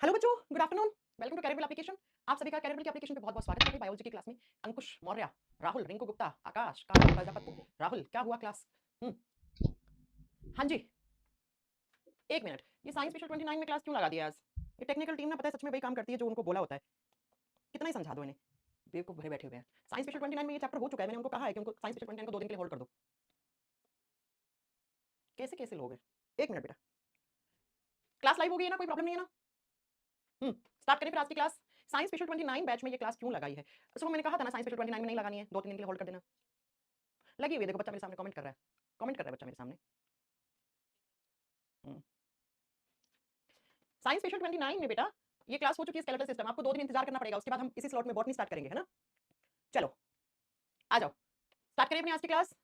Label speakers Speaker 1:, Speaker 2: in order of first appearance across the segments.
Speaker 1: Hello बच्चों, good afternoon. Welcome to Careerwill application. आप सभी का कैरियर बिल की एप्लीकेशन पे बहुत बहुत स्वागत है। बायोलॉजी की क्लास में अंकुश मौर्य, राहुल, रिंकू गुप्ता, आकाश, काव्य प्रजापति। राहुल, क्या हुआ क्लास? हाँ जी, एक मिनट। ये साइंस स्पेशल 29 में क्लास क्यों लगा दिया आज? ये टेक्निकल टीम ना, पता है, सच में वही काम करती है जो उनको बोला होता है। कितना ही समझा दो इन्हें, बेवकूफ भरे बैठे हुए हैं। साइंस स्पेशल 29 में ये चैप्टर हो चुका है। मैंने उनको कहा है कि उनको साइंस स्पेशल 29 को 2 दिन के लिए होल्ड कर दो। कैसे कैसे लोग हैं? एक मिनट बेटा, क्लास लाइव हो गई है ना? कोई प्रॉब्लम नहीं है ना? स्टार्ट करें फिर आज की क्लास। साइंस स्पेशल 29 बैच में ये क्लास क्यों लगाई है? सुबह मैंने कहा था ना, साइंस स्पेशल 29 में नहीं लगानी है, 2-3 दिन के लिए होल्ड कर देना। लगी हुई है, देखो बच्चा मेरे सामने कमेंट कर रहा है। कमेंट कर रहा है बच्चा मेरे सामने। साइंस स्पेशल 29 में बेटा ये क्लास हो चुकी है स्केलेटल सिस्टम। आपको 2 दिन इंतजार करना पड़ेगा, उसके बाद हम इसी स्लॉट में बॉटनी स्टार्ट करेंगे, है ना? चलो आ जाओ, स्टार्ट करिए अपनी आज की क्लास।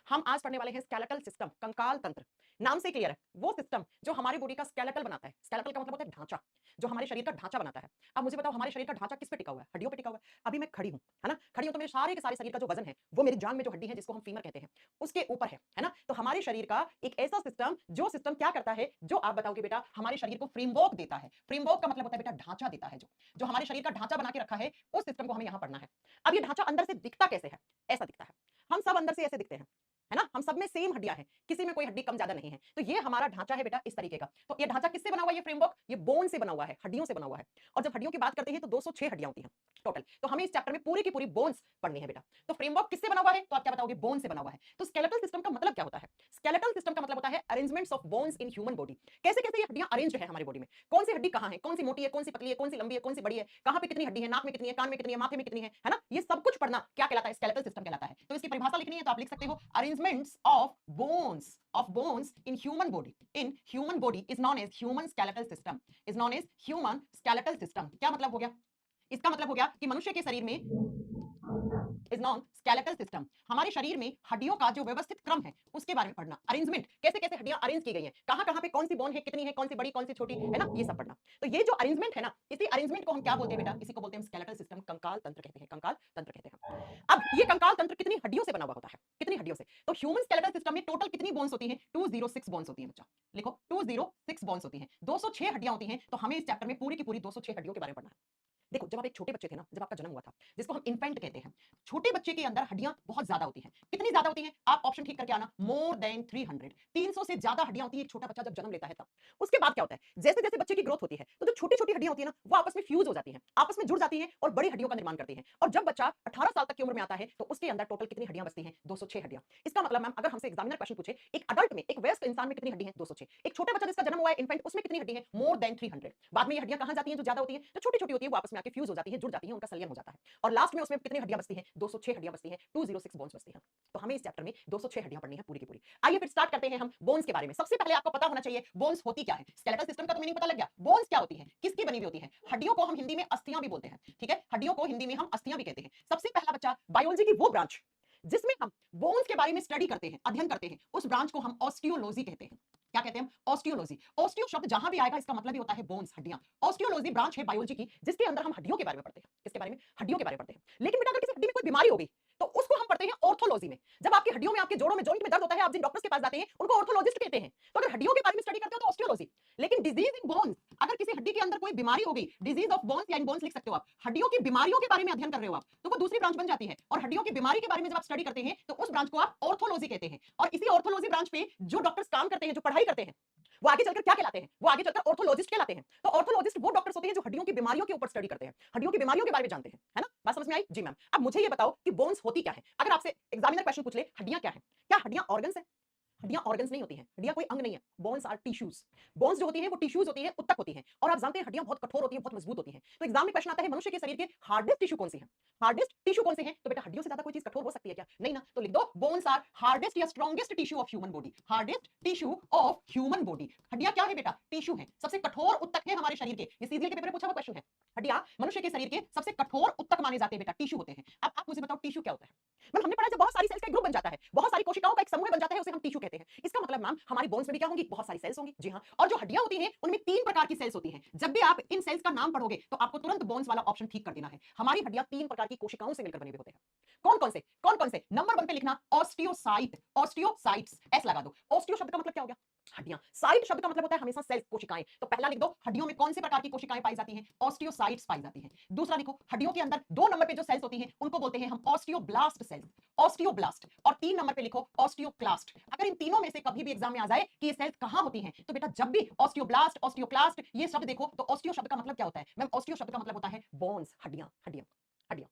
Speaker 1: हम आज पढ़ने वाले हैं स्केलेटल सिस्टम, कंकाल तंत्र। नाम से क्लियर है, वो सिस्टम जो हमारी बॉडी का स्केलेटल बनाता है। स्केलेटल का मतलब होता है ढांचा, जो हमारे शरीर का ढांचा बनाता है। अब मुझे बताओ, हमारे शरीर का ढांचा किस पे टिका हुआ है? हड्डियों पे टिका हुआ है। अभी मैं खड़ी हूं, है ना? खड़ी हूं तो मेरे सारे के सारे शरीर का जो वजन है वो मेरी जांग में जो हड्डी है जिसको हम फीमर कहते हैं उसके ऊपर है ना? तो हमारे शरीर का एक ऐसा सिस्टम, जो सिस्टम क्या करता है, जो आप बताओगे बेटा, हमारे शरीर को फ्रेमवर्क देता है। फ्रेमवर्क का मतलब होता है बेटा ढांचा देता है, जो जो हमारे शरीर का ढांचा बना के रखा है, उस सिस्टम को हमें यहां पढ़ना है। अब ये ढांचा अंदर से दिखता कैसे है? ऐसा दिखता है। हम सब अंदर से ऐसे दिखते हैं, है ना? हम सब में सेम हड्डियां हैं, किसी में कोई हड्डी कम ज्यादा नहीं है। तो ये हमारा ढांचा है बेटा, इस तरीके का। तो ये ढांचा किससे बना हुआ है? ये फ्रेमवर्क ये बोन से बना हुआ है, हड्डियों से बना हुआ है। और जब हड्डियों की बात करते हैं तो 206 हड्डियां होती हैं टोटल। तो हमें इस चैप्टर में पूरी की पूरी बोन्स पढ़नी है बेटा। तो फ्रेमवर्क किससे बना हुआ है? तो आप क्या बताओगे? बोन से बना हुआ है। तो स्केलेटल सिस्टम का मतलब क्या होता है? स्केलेटल सिस्टम का मतलब होता है arrangements of bones in human body. कैसे कैसे ये हड्डियां अरेंज्ड है हमारी बॉडी में, कौन सी हड्डी कहां है, कौन सी मोटी है, कौन सी पतली है, कौन सी लंबी है, कौन सी बड़ी है, कहां पे कितनी हड्डी है, नाक में कितनी है, कान में कितनी है, माथे में कितनी है ना? ये सब कुछ पढ़ना क्या कहलाता है? स्केलेटल सिस्टम कहलाता है। तो इसकी परिभाषा लिखनी है तो आप लिख सकते हो arrangements of bones in human body is known as human skeletal system, is known as human skeletal system। क्या मतलब हो गया? इसका मतलब हो गया कि मनुष्य के शरीर में इज नॉन स्केलेटल सिस्टम, हमारे शरीर में हड्डियों का जो व्यवस्थित क्रम है उसके बारे में पढ़ना। अरेंजमेंट, कैसे कैसे हड्डियां अरेंज की गई हैं, कहां कहां पे कौन सी बोन है, कितनी है, कौन सी बड़ी, कौन सी छोटी, है ना? ये सब पढ़ना। तो ये जो अरेंजमेंट है ना, इसी अरेंजमेंट को हम क्या बोलते हैं बेटा? इसी को बोलते हैं स्केलेटल सिस्टम, कंकाल तंत्र कहते हैं, कंकाल तंत्र कहते हैं। अब ये कंकाल तंत्र कितनी हड्डियों से बना हुआ होता है? कितनी हड्डियों से? तो ह्यूमन स्केलेटल सिस्टम में टोटल कितनी बोन्स होती हैं? 206 बोन्स होती हैं बच्चा। लिखो 206 बोन्स होती हैं, 206 हड्डियां होती हैं। तो हमें इस चैप्टर में पूरी की पूरी 206 हड्डियों के बारे में पढ़ना है। देखो, जब आप एक छोटे बच्चे थे ना, जब आपका जन्म हुआ था, जिसको हम इन्फेंट कहते हैं, छोटे बच्चे के अंदर हड्डियां बहुत ज्यादा होती हैं। कितनी ज्यादा होती हैं? आप ऑप्शन ठीक करके आना। मोर देन 300, 300 से ज्यादा हड्डियां होती है एक छोटा बच्चा जब जन्म लेता है तब। उसके बाद क्या होता है? जैसे जैसे बच्चे की ग्रोथ होती है तो जो छोटी छोटी हड्डियां होती है ना, वो आपस में फ्यूज हो जाती हैं, आपस में जुड़ जाती हैं और बड़ी हड्डियों का निर्माण करती हैं। और जब बच्चा 18 साल तक की उम्र में आता है तो उसके अंदर टोटल कितनी हड्डियां बचती हैं? 206 हड्डियां। इसका मतलब मैम, अगर हमसे एग्जामिनर क्वेश्चन पूछे एक अडल्ट में, एक वयस्क इंसान में कितनी हड्डी है? 206। एक छोटे बच्चा जिसका जन्म हुआ है इन्फेंट, उसमें कितनी हड्डी है? More than 300। बाद में ये हड्डियां कहां जाती हैं? जो ज्यादा होती हैं, जो छोटी छोटी होती है, वो आपस में आके फ्यूज हो जाती है, जुड़ जाती है, उनका संलयन हो जाता है। और लास्ट में उसमें कितनी हड्डियां बचती हैं? 206 हड्डियां बचती हैं, 206 बोन्स बचती हैं। तो हमें इस चैप्टर में 206 हड्डियां पढ़नी है पूरी की पूरी। आइए फिर स्टार्ट करते हैं हम बोन्स के बारे में। सबसे पहले आपको पता होना चाहिए बोन्स होती क्या है। स्केलेटल सिस्टम का तो मीनिंग पता लग गया। बोन्स क्या होती है, किसकी बनी हुई होती है? हड्डियों को हम हिंदी में अस्थियां भी बोलते हैं, ठीक है? हड्डियों को हिंदी में हम अस्थियां भी कहते हैं। सबसे पहला बच्चा, बायोलॉजी की वो ब्रांच जिसमें हम बोन्स के बारे में स्टडी करते हैं, अध्ययन करते हैं, उस ब्रांच को हम ऑस्टियोलॉजी कहते हैं। क्या कहते हैं हम? ऑस्टियोलॉजी। ऑस्टियो शब्द जहां भी आएगा इसका मतलब ही होता है बोन्स, हड्डियां। ऑस्टियोलॉजी ब्रांच है बायोलॉजी की, जिसके अंदर हम हड्डियों के बारे में पढ़ते हैं। किसके बारे में? हड्डियों के बारे में पढ़ते हैं। लेकिन बेटा, अगर किसी हड्डी में कोई बीमारी हो गई तो उसको हम पढ़ते हैं ऑर्थोलॉजी में। जब आपकी हड्डियों में, आपके जोड़ों में, जॉइंट में दर्द होता है, आप जिन डॉक्टर्स के पास जाते हैं उनको ऑर्थोलॉजिस्ट कहते हैं। तो अगर हड्डियों के बारे में स्टडी करते हो तो ऑस्टियोलॉजी। लेकिन डिजीज इन बोन्स, अगर किसी हड्डी के अंदर कोई बीमारी हो गई, डिजीज ऑफ बोन्स या इन बोन्स लिख सकते हो आप। हड्डियों की बीमारियों के बारे में अध्ययन कर रहे हो आप, तो वो दूसरी ब्रांच बन जाती है। और हड्डियों की बीमारी के बारे में जब आप स्टडी करते हैं तो उस ब्रांच को आप ऑर्थोलॉजी कहते हैं। और इसी ऑर्थोलॉजी ब्रांच पे जो डॉक्टर्स काम करते हैं, जो पढ़ाई करते हैं, वो आगे चलकर क्या कहलाते हैं? वो आगे चलकर ऑर्थोलॉजिस्ट कहलाते हैं। तो ऑर्थोलॉजिस्ट वो डॉक्टर्स होते हैं जो हड्डियों की बीमारियों के ऊपर स्टडी करते हैं, हड्डियों की बीमारियों के बारे में जानते हैं, है ना? बात समझ में आई? जी मैम। अब मुझे ये बताओ कि बोन्स होती क्या है? अगर आपसे एग्जामिनर क्वेश्चन पूछ ले हड्डियां क्या है, क्या हड्डियां ऑर्गन्स है? हड्डियां ऑर्गन्स नहीं होती हैं, हड्डियां कोई अंग नहीं है। Bones are tissues. बोन्स जो होती हैं वो टिश्यूज होती हैं, उत्तक होती हैं। और आप जानते हैं हड्डियां बहुत कठोर होती हैं, बहुत मजबूत होती हैं। तो एग्जाम में क्वेश्चन आता है मनुष्य के शरीर के हार्डेस्ट टिश्यू कौन सी है? हार्डेस्ट टिश्यू कौन से हैं? तो बेटा, हड्डियों से ज्यादा कोई चीज कठोर हो सकती है क्या? नहीं ना। तो लिख दो बोन्स आर हार्डेस्ट या strongest tissue of human body. Hardest tissue of human body. हड्डियां क्या है बेटा? टिश्यू है, सबसे कठोर उत्तक है हमारे शरीर के। ये सीजीएल के पेपर में पूछा हुआ क्वेश्चन है। हड्डियां मनुष्य के शरीर के सबसे कठोर उत्तक माने जाते हैं बेटा, टिश्यू होते हैं। अब आप मुझे बताओ टिश्यू क्या होता है? मैम, हमने पढ़ा जब बहुत सारी सेल्स का एक ग्रुप बन जाता है, बहुत सारी कोशिकाओं का एक समूह बन जाता है, उसे हम टिश्यू कहते हैं। इसका मतलब मैम, हमारी बोन्स में भी क्या होंगी? बहुत सारी सेल्स होंगी। जी हाँ। और जो हड्डियां होती हैं उनमें 3 प्रकार की सेल्स होती हैं। जब भी आप इन सेल्स का नाम पढ़ोगे तो आपको तुरंत बोन्स वाला ऑप्शन ठीक कर देना है। हमारी हड्डियां 3 प्रकार की कोशिकाओं से मिलकर बने हुए होते हैं। कौन कौन से? कौन कौन से? नंबर 1 पे लिखना ऑस्टियोसाइट, ऑस्टियोसाइट्स, एस लगा दो। ऑस्टियो शब्द का मतलब क्या हो गया? हड्डियां। साइट शब्द का मतलब होता है हमेशा सेल्स, कोशिकाएं। तो पहला लिख दो, हड्डियों में कौन से प्रकार की कोशिकाएं पाई जाती हैं? ऑस्टियोसाइट्स पाई जाती हैं। दूसरा लिखो, हड्डियों के अंदर 2 नंबर पे जो सेल्स होती हैं उनको बोलते हैं हम ऑस्टियोब्लास्ट सेल्स, ऑस्टियोब्लास्ट। और 3 नंबर पे लिखो ऑस्टियोक्लास्ट। अगर इन तीनों में से कभी भी एग्जाम में आ जाए कि ये सेल्स कहां होती हैं, तो बेटा जब भी ऑस्टियोब्लास्ट, ऑस्टियोक्लास्ट ये शब्द देखो तो ऑस्टियो शब्द का मतलब क्या होता है? मैम ऑस्टियो शब्द का मतलब होता है बोन्स, हड्डियां, हड्डियां, हड्डियां।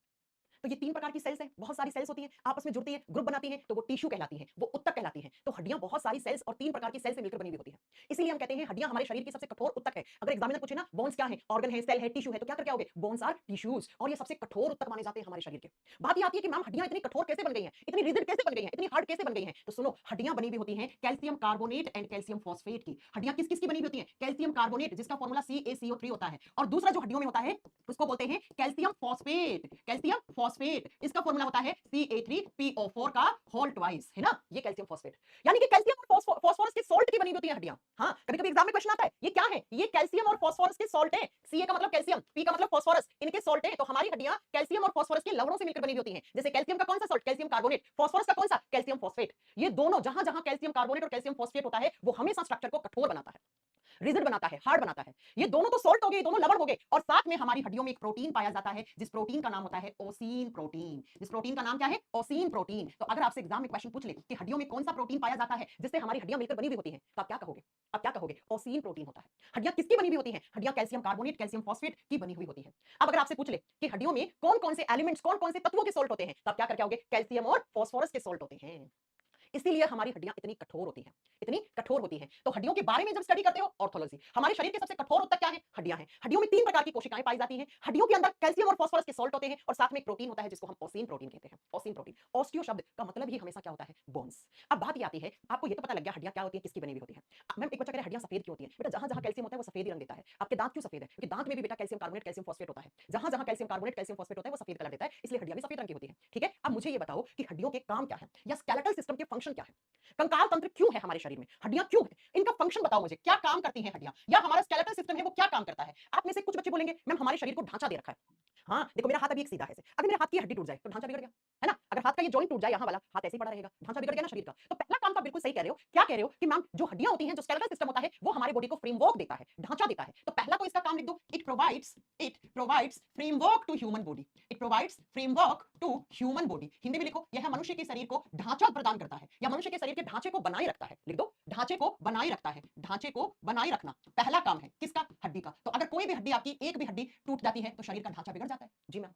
Speaker 1: तो ये 3 प्रकार की सेल्स हैं, बहुत सारी सेल्स होती हैं, आपस में जुड़ती हैं, ग्रुप बनाती हैं, तो वो टिश्यू कहलाती हैं, वो उत्तक कहलाती हैं। तो हड्डियां बहुत सारी सेल्स और 3 प्रकार की सेल्स से मिलकर बनी हुई होती हैं। इसीलिए हम कहते हैं हड्डियां हमारे शरीर की सबसे कठोर उत्तक है। अगर एग्जामिनर पूछे ना बोन्स क्या है, ऑर्गन है, सेल है, टिश्यू है, तो क्या करके आओगे? बोन्स आर टिश्यूज, और ये सबसे कठोर उत्तक माने जाते हैं हमारे शरीर के। बात ये आती है कि मैम हड्डियां इतनी कठोर कैसे बन गई हैं, इतनी रिजिड कैसे बन गई हैं, इतनी हार्ड कैसे बन गई हैं? तो सुनो, हड्डियां बनी हुई होती हैं calcium carbonate and calcium phosphate की। हड्डियां किस किस की बनी हुई होती हैं? कैल्शियम कार्बोनेट, जिसका फॉर्मूला CaCO3 होता है, और दूसरा जो हड्डियों में होता है उसको बोलते हैं कैल्शियम फॉस्फेट, कैल्शियम फॉस्फेट, इसका फॉर्मूला होता है CA3PO4 का होल ट्वाइस, है ना, ये कैल्शियम फॉस्फेट। यानी कि कैल्शियम और फास्फोरस के सॉल्ट की बनी होती है हड्डियां। हाँ, कभी-कभी एग्जाम में क्वेश्चन आता है, ये क्या है? ये कैल्शियम और फास्फोरस के सॉल्ट हैं। Ca का मतलब कैल्शियम, P का मतलब फास्फोरस, इनके सॉल्ट हैं। तो हमारी हड्डियां कैल्शियम और फास्फोरस के लवणों से मिलकर बनी होती हैं। जैसे कैल्शियम का कौन सा सॉल्ट? Calcium carbonate. फास्फोरस का कौन सा? Calcium phosphate. ये दोनों जहां-जहां कैल्शियम कार्बोनेट और कैल्शियम फॉस्फेट होता है, वो हमेशा स्ट्रक्चर को कठोर बनाता है, रिजिड बनाता है, हार्ड बनाता है। ये दोनों तो सॉल्ट हो गए, दोनों लवण हो गए, और साथ में हमारी हड्डियों में एक प्रोटीन पाया जाता है, जिस प्रोटीन का नाम होता है ओसीन प्रोटीन। जिस प्रोटीन का नाम क्या है? Ossein protein. तो अगर आपसे एग्जाम में क्वेश्चन पूछ ले कि हड्डियों में कौन सा प्रोटीन पाया जाता है जिससे हमारी हड्डियां मिलकर बनी हुई होती हैं, तो आप क्या कहोगे? आप क्या कहोगे? ओसीन प्रोटीन होता है। हड्डियां किसकी बनी हुई होती हैं? हड्डियां कैल्शियम कार्बोनेट, कैल्शियम फॉस्फेट की बनी हुई होती है। अब अगर आपसे पूछ ले कि हड्डियों में कौन-कौन से एलिमेंट्स, कौन-कौन से तत्वों के सॉल्ट होते हैं, तो आप क्या करके आओगे? कैल्शियम और फास्फोरस के सॉल्ट होते हैं। इसीलिए हमारी हड्डियां इतनी कठोर होती हैं, इतनी कठोर होती हैं। तो हड्डियों के बारे में जब स्टडी करते हो, ऑर्थोलॉजी, हमारे शरीर के सबसे कठोर उत्तक क्या है? हड्डियां हैं। हड्डियों में 3 प्रकार की कोशिकाएं पाई जाती हैं। हड्डियों के अंदर कैल्शियम और फास्फोरस के सॉल्ट होते हैं, और साथ में एक प्रोटीन होता है जिसको हम ओसीन प्रोटीन कहते हैं। Ossein protein. ऑस्टियो शब्द का मतलब ही हमेशा क्या होता है? बोन्स। अब बात ये आती है, आपको ये तो पता लग गया हड्डियां क्या होती है, किसकी बनी हुई होती है। मैम एक बच्चा कह रहा है हड्डियां सफेद क्यों होती है? बेटा जहां-जहां कैल्शियम होता है वो सफेद ही रंग देता है। आपके दांत क्यों सफेद है? क्योंकि दांत में भी बेटा कैल्शियम कार्बोनेट, कैल्शियम फॉस्फेट होता है। जहां-जहां कैल्शियम कार्बोनेट, कैल्शियम फॉस्फेट होता है वो सफेद कलर देता है, इसलिए हड्डियां भी सफेद रंग की होती हैं। ठीक है? अब मुझे ये बताओ कि हड्डियों के काम क्या है, या स्केलेटल सिस्टम के फंक्शन क्या है? कंकाल तंत्र क्यों है हमारे शरीर में? हड्डियां क्यों है? इनका फंक्शन बताओ मुझे, क्या काम करती हैं हड्डियां, या हमारा स्केलेटल सिस्टम है वो क्या काम करता है? आप में से कुछ बच्चे बोलेंगे मैम हमारे शरीर को ढांचा दे रखा है। हाँ, देखो मेरा हाथ अभी एक सीधा है ऐसे, अगर मेरे हाथ की हड्डी टूट जाए तो ढांचा बिगड़ गया, है ना? अगर हाथ का ये जॉइंट टूट जाए यहाँ वाला, हाथ ऐसे ही पड़ा रहेगा, ढांचा बिगड़ गया ना शरीर का। तो पहला काम तो आप बिल्कुल सही कह रहे हो। क्या कह रहे हो कि मैम जो हड्डियां होती हैं, जो स्केलेटल सिस्टम होता है, वो हमारे बॉडी को फ्रेमवर्क देता है, ढांचा देता है। तो पहला तो इसका काम लिख दो, it provides framework to human body. It provides framework to human body. Hindi में लिखो, यह मनुष्य के शरीर को ढांचा प्रदान करता है, या मनुष्य के शरीर के ढांचे को बनाए रखता है। लिख दो, ढांचे को बनाए रखता है, ढांचे को बनाए रखना पहला काम है किसका? हड्डी का। तो अगर कोई भी हड्डी, आपकी एक भी हड्डी टूट जाती है तो शरीर का ढांचा बिगड़ जाता है। जी मैम।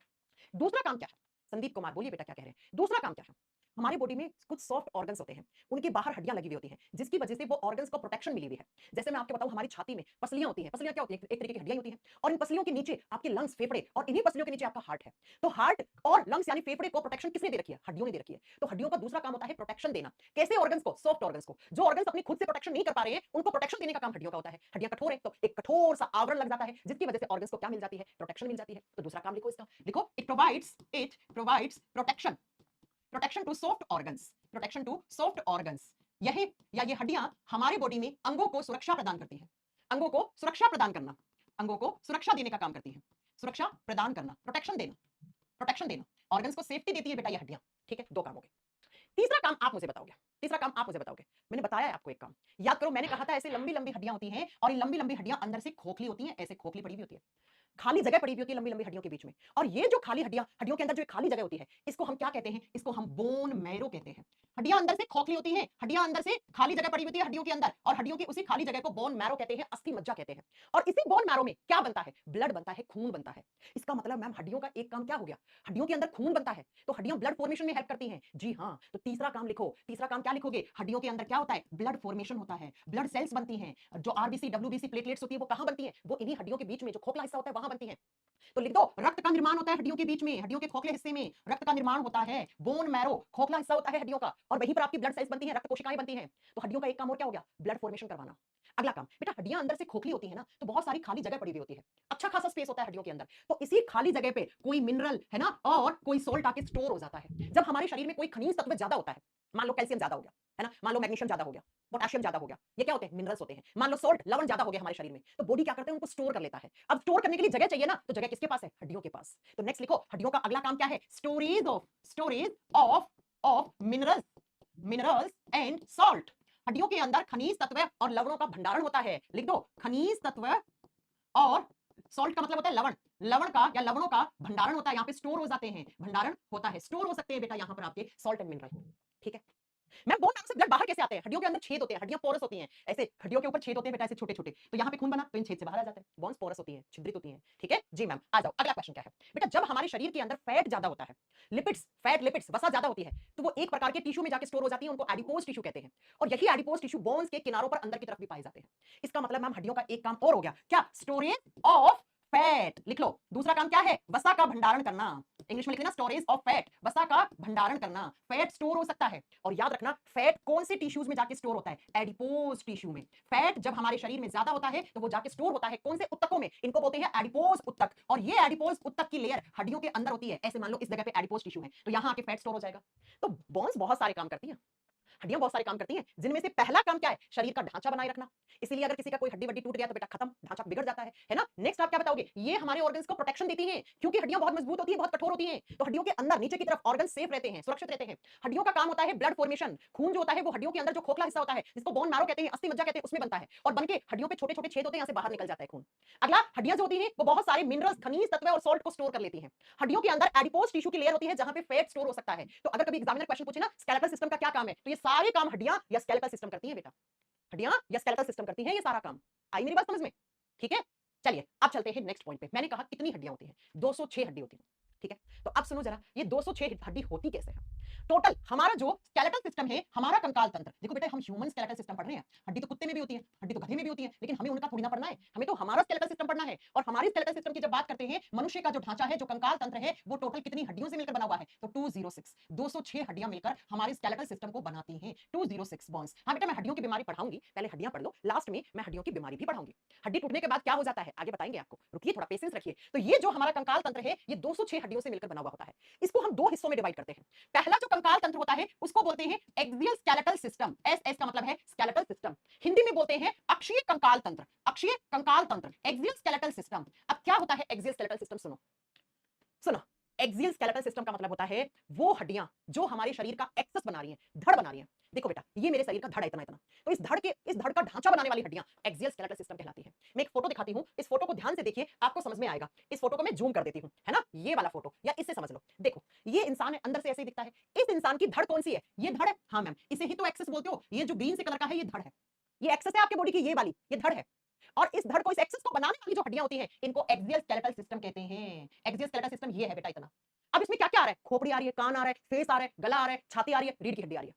Speaker 1: दूसरा काम क्या है? संदीप कुमार बोलिए बेटा क्या कह रहे हैं? दूसरा काम क्या है? हमारे बॉडी में कुछ सॉफ्ट ऑर्गन्स होते हैं, उनके बाहर हड्डियां लगी हुई होती हैं, जिसकी वजह से वो ऑर्गन्स को प्रोटेक्शन मिली हुई है। जैसे मैं आपको बताऊं, हमारी छाती में पसलियां होती हैं। पसलियां क्या होती हैं? एक तरीके की हड्डियां होती हैं, और इन पसलियों के नीचे आपके लंग्स, फेफड़े, और इन्हीं पसलियों के नीचे आपका हार्ट है। तो हार्ट और लंग्स यानी फेफड़े को प्रोटेक्शन किसने दे रखी है? हड्डियों ने दे रखी है। तो हड्डियों का दूसरा काम होता है प्रोटेक्शन देना। कैसे ऑर्गन्स को? सॉफ्ट ऑर्गन्स को। जो ऑर्गन्स अपनी खुद से प्रोटेक्शन नहीं कर पा रहे हैं, उनको प्रोटेक्शन देने का काम हड्डियों का होता है। हड्डियां कठोर है तो एक कठोर सा आवरण लग जाता है, जिसकी वजह से ऑर्गन्स को क्या मिल जाती है? प्रोटेक्शन मिल जाती है। तो दूसरा काम लिखो इसका, लिखो it provides protection to soft organs, protection to soft organs. यही या ये हड्डियां हमारे बॉडी में अंगों को सुरक्षा प्रदान करती हैं। अंगों को सुरक्षा प्रदान करना, अंगों को सुरक्षा देने का काम करती हैं। सुरक्षा प्रदान करना, प्रोटेक्शन देना, प्रोटेक्शन देना, ऑर्गन्स को सेफ्टी देती है बेटा ये हड्डियां। ठीक है, 2 काम हो गए। तीसरा काम आप मुझे बताओगे, तीसरा काम आप मुझे बताओगे। मैंने बताया है आपको एक काम, याद करो, मैंने कहा था ऐसे लंबी लंबी हड्डियां होती हैं, और ये लंबी लंबी हड्डियां अंदर से खोखली होती हैं, ऐसे खोखली पड़ी हुई होती है, खाली जगह पड़ी हुई होती है लंबी लंबी हड्डियों के बीच में। और ये जो खाली हड्डियां, हड्डियों के अंदर जो एक खाली जगह होती है, इसको हम क्या कहते हैं? इसको हम बोन मैरो कहते हैं। हड्डियां अंदर से खोखली होती हैं, हड्डियां अंदर से खाली जगह पड़ी होती है हड्डियों के अंदर, और हड्डियों की उसी खाली जगह को बोन मैरो कहते हैं, अस्थि मज्जा कहते हैं। और इसी बोन मैरो में क्या बनता है? ब्लड बनता है, खून बनता है। इसका मतलब मैम हड्डियों का एक काम क्या हो गया? हड्डियों के अंदर खून बनता है, तो हड्डियां ब्लड फॉर्मेशन में हेल्प करती हैं। जी हाँ, तो तीसरा काम लिखो। तीसरा काम क्या लिखोगे? हड्डियों के अंदर क्या होता है? ब्लड फॉर्मेशन होता है, ब्लड सेल्स बनती हैं। जो आरबीसी, डब्ल्यूबीसी, प्लेटलेट्स होती है, वो कहां बनती है? वो इन्हीं हड्डियों के बीच में जो खोखला हिस्सा होता है वहां बनती है। तो लिख दो, रक्त का निर्माण होता है हड्डियों के बीच में, हड्डियों के खोखले हिस्से में रक्त का निर्माण होता है। बोन मैरो खोखला हिस्सा होता है हड्डियों का, और वहीं पर आपकी ब्लड सेल्स बनती हैं, रक्त कोशिकाएं बनती हैं। तो हड्डियों का एक काम और क्या हो गया? ब्लड फॉर्मेशन करवाना। अगला काम बेटा, हड्डियां अंदर से खोखली होती है ना, तो बहुत सारी खाली जगह पड़ी हुई होती है, अच्छा खासा स्पेस होता है हड्डियों के अंदर। तो इसी खाली जगह पे कोई मिनरल है ना, और कोई सोल्ट आके स्टोर हो जाता है। जब हमारे शरीर में कोई खनिज तत्व ज्यादा होता है, मान लो कैल्शियम ज्यादा हो गया, है ना, मान लो मैग्नीशियम ज्यादा हो गया, पोटेशियम ज्यादा हो गया, ये क्या होते हैं? मिनरल्स होते हैं। मान लो सॉल्ट, लवण ज्यादा हो गया हमारे शरीर में, तो बॉडी क्या करते हैं? उनको स्टोर कर लेता है। अब स्टोर करने के लिए जगह चाहिए ना, तो जगह किसके पास है? हड्डियों के पास। तो नेक्स्ट लिखो, हड्डियों का अगला काम क्या है? Storage of minerals and salt. हड्डियों के अंदर खनिज तत्व और लवणों का भंडारण होता है। लिख दो, खनिज तत्व और सॉल्ट का मतलब होता है लवण, लवण का या लवणों का भंडारण होता है, यहाँ पे स्टोर हो जाते हैं, भंडारण होता है, स्टोर हो सकते हैं बेटा यहाँ पर आपके सॉल्ट एंड मिनरल। ठीक है, मैं बोल रहा हूं ब्लड बाहर कैसे आते हैं, हड्डियों के अंदर छेद होते हैं, हड्डियां पोरस होती हैं, ऐसे हड्डियों के ऊपर छेद होते हैं बेटा, ऐसे छोटे छोटे, तो यहाँ पे खून बना तो इन छेद से बाहर आ जाता है, बोन्स पोरस होती हैं, छिद्रित होती हैं। ठीक है जी मैम, आ जाओ अगला क्वेश्चन क्या है बेटा। जब हमारे शरीर के अंदर फैट ज्यादा होता है, लिपिड्स, फैट लिपिड्स, वसा ज्यादा होती है, तो वो एक प्रकार के टिश्यू में जाके स्टोर हो जाती है, उनको एडिपोज टिश्यू कहते हैं, और यही एडिपोज टिश्यू बोन्स के किनारों पर अंदर की तरफ भी पाए जाते हैं। इसका मतलब मैम हड्डियों का एक काम और हो गया, क्या, स्टोरेज ऑफ फैट। लिख लो, दूसरा काम क्या है, वसा का भंडारण करना, इंग्लिश में लिख लेना स्टोरेज ऑफ फैट, वसा का भंडारण करना, फैट स्टोर हो सकता है। और याद रखना फैट कौन से टिश्यूज में जाके स्टोर होता है, एडिपोज टिश्यू में। फैट जब हमारे शरीर में ज्यादा होता है तो वो जाके स्टोर होता है कौन से ऊतकों में, इनको बोलते हैं एडिपोज ऊतक, और ये एडिपोज ऊतक की लेयर हड्डियों के अंदर होती है। ऐसे मान लो इस जगह पे एडिपोज टिश्यू है, तो यहाँ आके फैट स्टोर हो जाएगा। तो बोन्स बहुत सारे काम करती है, हड्डियां बहुत सारे काम करती हैं, जिनमें से पहला काम क्या है, शरीर का ढांचा बनाए रखना। इसीलिए अगर किसी का कोई हड्डी वड्डी टूट गया तो बेटा खत्म, ढांचा बिगड़ जाता है ना। नेक्स्ट आप क्या बताओगे, ये हमारे ऑर्गन्स को प्रोटेक्शन देती हैं, क्योंकि हड्डियां बहुत मजबूत होती है, बहुत कठोर होती हैं, तो हड्डियों के अंदर नीचे की तरफ ऑर्गन सेफ रहते हैं, सुरक्षित रहते हैं। हड्डियों का काम होता है ब्लड फॉर्मेशन, खून जो होता है वो हड्डियों के अंदर जो खोखला हिस्सा होता है, जिसको बोन मैरो कहते हैं, अस्थि मज्जा कहते हैं, उसमें बनता है, और बनके हड्डियों पे छोटे छोटे छेद होते हैं, यहाँ से बाहर निकल जाता है खून। अगला, हड्डियां जो होती हैं वो बहुत सारे मिनरल्स, खनिज तत्व और सॉल्ट को स्टोर कर लेती हैं। हड्डियों के अंदर एडिपोज टिश्यू की लेयर होती है, जहां पे फैट स्टोर हो सकता है। तो अगर कभी एग्जामिनर क्वेश्चन पूछे ना स्केलेटल सिस्टम का क्या काम है, तो ये सारे काम हड्डियां या स्केलेटल सिस्टम करती है बेटा, हड्डियां या स्केलेटल सिस्टम करती है ये सारा काम। आई मेरी बात समझ में? ठीक है, चलिए अब चलते हैं नेक्स्ट पॉइंट पे। मैंने कहा कितनी हड्डियां होती हैं, 206 हड्डी होती है। ठीक है, तो अब सुनो जरा, ये 206 हड्डी होती कैसे है। टोटल हमारा जो स्केलेटल सिस्टम है, हमारा कंकाल तंत्र, देखो बेटा हम ह्यूमन स्केलेटल सिस्टम पढ़ रहे हैं, हड्डी तो कुत्ते में भी होती है, हड्डी तो गधे में भी होती है, लेकिन हमें उनका थोड़ी ना पढ़ना है, हमें तो हमारा स्केलेटल सिस्टम पढ़ना है। और हमारी स्केलेटल सिस्टम की जब बात करते हैं, मनुष्य का जो ढांचा है, जो कंकाल तंत्र है, वो टोटल कितनी हड्डियों से मिलकर बना हुआ है, तो 206, 206 हड्डियां मिलकर हमारे स्केलेटल सिस्टम को बनाती हैं, 206 बोन्स। हाँ बेटा मैं हड्डियों की बीमारी पढ़ाऊंगी, पहले हड्डियां पढ़ लो, लास्ट में मैं हड्डियों की बीमारी भी पढ़ाऊंगी। हड्डी टूटने के बाद क्या हो जाता है आगे बताएंगे आपको, रुकिए थोड़ा पेशेंस रखिए। तो ये जो हमारा कंकाल तंत्र है, ये 206 हड्डियों से मिलकर बना हुआ होता है। इसको हम दो हिस्सों में डिवाइड करते हैं। पहला जो कंकाल तंत्र होता है उसको बोलते हैं axial skeletal system, S S का मतलब है स्केलेटल सिस्टम, हिंदी में बोलते हैं अक्षीय कंकाल तंत्र, अक्षीय कंकाल तंत्र, एक्सियल स्केलेटल सिस्टम। अब क्या होता है एक्सियल स्केलेटल सिस्टम, सुनो सुनो, एक्सियल स्केलेटल सिस्टम का मतलब होता है वो हड्डियां जो हमारे शरीर का एक्सेस बना रही हैं, धड़ बना रही हैं। देखो बेटा ये मेरे शरीर का धड़ है इतना इतना, तो इस धड़ का ढांचा बनाने वाली हड्डियां एक्सियल स्केलेटल सिस्टम कहलाती है। मैं एक फोटो दिखाती हूं, इस फोटो को ध्यान से देखिए, आपको समझ में आएगा। इस फोटो को मैं जूम कर देती हूं, है ना, ये वाला फोटो, या इससे समझ लो। देखो ये इंसान है, अंदर से ऐसे ही दिखता है। इस इंसान की धड़ कौन सी है, ये धड़ है। हाँ मैम, इसे ही तो एक्सेस बोलते हो, ये जो ग्रीन से कलर का है ये धड़ है, ये एक्सेस है आपके बॉडी की, ये वाली ये धड़ है। और इस धड़ को, इस एक्सेस को बनाने वाली जो हड्डियां होती हैं, इनको एक्सियल स्केलेटल सिस्टम कहते हैं। एक्सियल स्केलेटल सिस्टम ये है बेटा इतना। अब इसमें क्या क्या आ रहा है, खोपड़ी आ रही है, कान आ रहा है, फेस आ रहा है, गला आ रहा है, छाती आ रही है, रीढ़ की हड्डी आ रही है,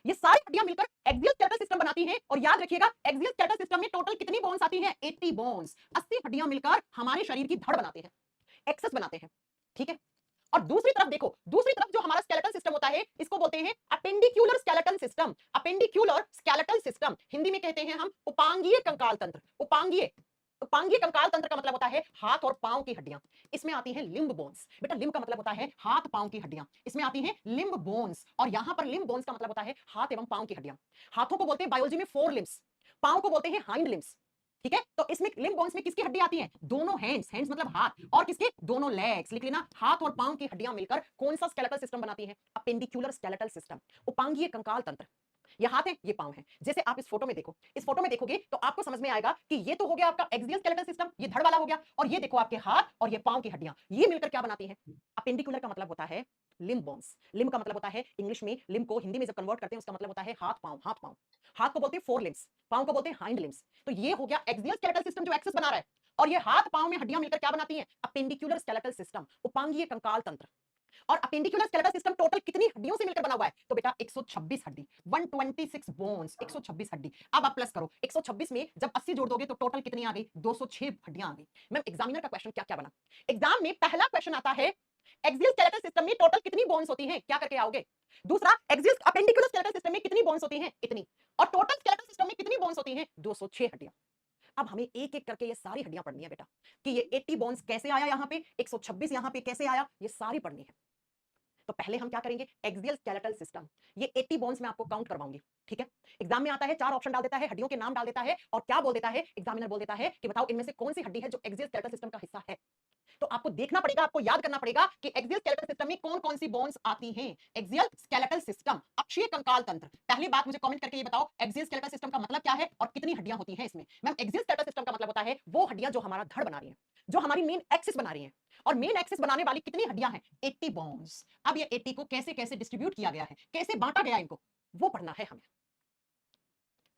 Speaker 1: ये सारी हड्डियां मिलकर एक्सियल स्केलेटल सिस्टम बनाती हैं। और याद रखिएगा एक्सियल स्केलेटल सिस्टम में टोटल कितनी बोन्स आती हैं, 80 बोन्स, 80 हड्डियां मिलकर हमारे शरीर की धड़ बनाते हैं, एक्सेस बनाते हैं। ठीक है, और दूसरी तरफ देखो, दूसरी तरफ जो हमारा स्केलेटल सिस्टम होता है इसको बोलते हैं appendicular skeletal system, appendicular skeletal system, Hindi में कहते हैं हम उपांगीय कंकाल तंत्र। उपांगीय, उपांगीय कंकाल तंत्र का मतलब होता है हाथ और पांव की हड्डियां, इसमें आती हैं लिम्ब बोन्स। बेटा लिम्ब का मतलब होता है हाथ पांव की हड्डियां, इसमें आती हैं लिम्ब बोन्स। और यहां पर लिम्ब बोन्स का मतलब होता है हाथ एवं पांव की हड्डियां। हाथों को बोलते हैं बायोलॉजी में फोर लिम्स, पांव को बोलते हैं हाइंड लिम्स। ठीक है, तो इसमें लिम्ब बोन्स में किसकी हड्डी आती है, दोनों हैंड्स, हैंड्स मतलब हाथ, और किसके, दोनों लेग्स। लिख लेना, हाथ और पांव की हड्डियां मिलकर कौन सा स्केलेटल सिस्टम बनाती है, अपेंडिकुलर स्केलेटल सिस्टम, उपांगीय कंकाल तंत्र। ये हाथ है, ये पांव है। जैसे आप इस फोटो में देखो, इस फोटो में देखोगे तो आपको समझ में आएगा कि ये तो हो गया आपका एक्सियल स्केलेटल सिस्टम, ये धड़ वाला हो गया, और ये देखो आपके हाथ और ये पांव की हड्डियां, ये मिलकर क्या बनाती है, अपेंडिकुलर का मतलब होता है लिम्ब बोन्स। लिम्ब का मतलब होता है, इंग्लिश में लिम्ब को हिंदी में जब कन्वर्ट करते हैं उसका मतलब होता है हाथ पांव, हाथ पांव। हाथ को बोलते हैं फोर लिम्स, पांव को बोलते हैं हाइंड लिम्स। तो ये हो गया एक्सियल स्केलेटल सिस्टम जो एक्सेस बना रहा है, और ये हाथ पांव में हड्डियां मिलकर क्या बनाती हैं, अपेंडिकुलर स्केलेटल सिस्टम, उपांगीय कंकाल तंत्र। और अपेंडिकुलर स्केलेटल सिस्टम टोटल कितनी हड्डियों से मिलकर बना हुआ है, तो बेटा 126 हड्डी, 126 बोन्स, 126 हड्डी। अब आप प्लस करो, 126 में जब 80 जोड़ दोगे तो टोटल कितनी आ गई, 206 हड्डियां आ गई। मैम एग्जामिनर का क्वेश्चन क्या क्या बना, एग्जाम में पहला क्वेश्चन आता है एक्सियल स्केलेटल सिस्टम में टोटल कितनी बोन्स होती हैं, क्या करके आओगे। दूसरा, एक्सियल अपेंडिकुलर स्केलेटल सिस्टम में कितनी बोन्स होती हैं, इतनी। और टोटल स्केलेटल सिस्टम में कितनी बोन्स होती हैं, 206 हड्डियां। अब हमें एक एक करके ये सारी हड्डियां पढ़नी है बेटा, कि ये 80 बोन्स कैसे आया यहाँ पे, 126 यहाँ पे कैसे आया, ये सारी पढ़नी है। तो पहले हम क्या करेंगे, एक्सियल स्केलेटल सिस्टम, ये 80 बोन्स में आपको काउंट करवाऊंगी। ठीक है, एग्जाम में आता है, 4 ऑप्शन डाल देता है, हड्डियों के नाम डाल देता है, और क्या बोल देता है, एग्जामिनर बोल देता है कि बताओ इनमें से कौन सी हड्डी है जो एक्सियल स्केलेटल सिस्टम का हिस्सा है। तो आपको देखना पड़ेगा, आपको याद करना पड़ेगा कि एक्सियल स्केलेटल सिस्टम में कौन कौन सी बोन्स आती हैं। एक्सियल स्केलेटल सिस्टम, अक्षीय कंकाल तंत्र। पहली बात मुझे कमेंट करके ये बताओ, एक्सियल स्केलेटल सिस्टम का मतलब क्या है और कितनी हड्डियां होती हैं इसमें। मैम एक्सियल स्केलेटल सिस्टम का मतलब होता है वो हड्डियां जो हमारा धड़ बना रही हैं, जो हमारी मेन एक्सिस बना रही हैं। और मेन एक्सिस बनाने वाली कितनी हड्डियां हैं? 80 बोन्स। अब ये 80 को कैसे कैसे डिस्ट्रीब्यूट किया गया है, कैसे बांटा गया इनको, वो पढ़ना है हमें।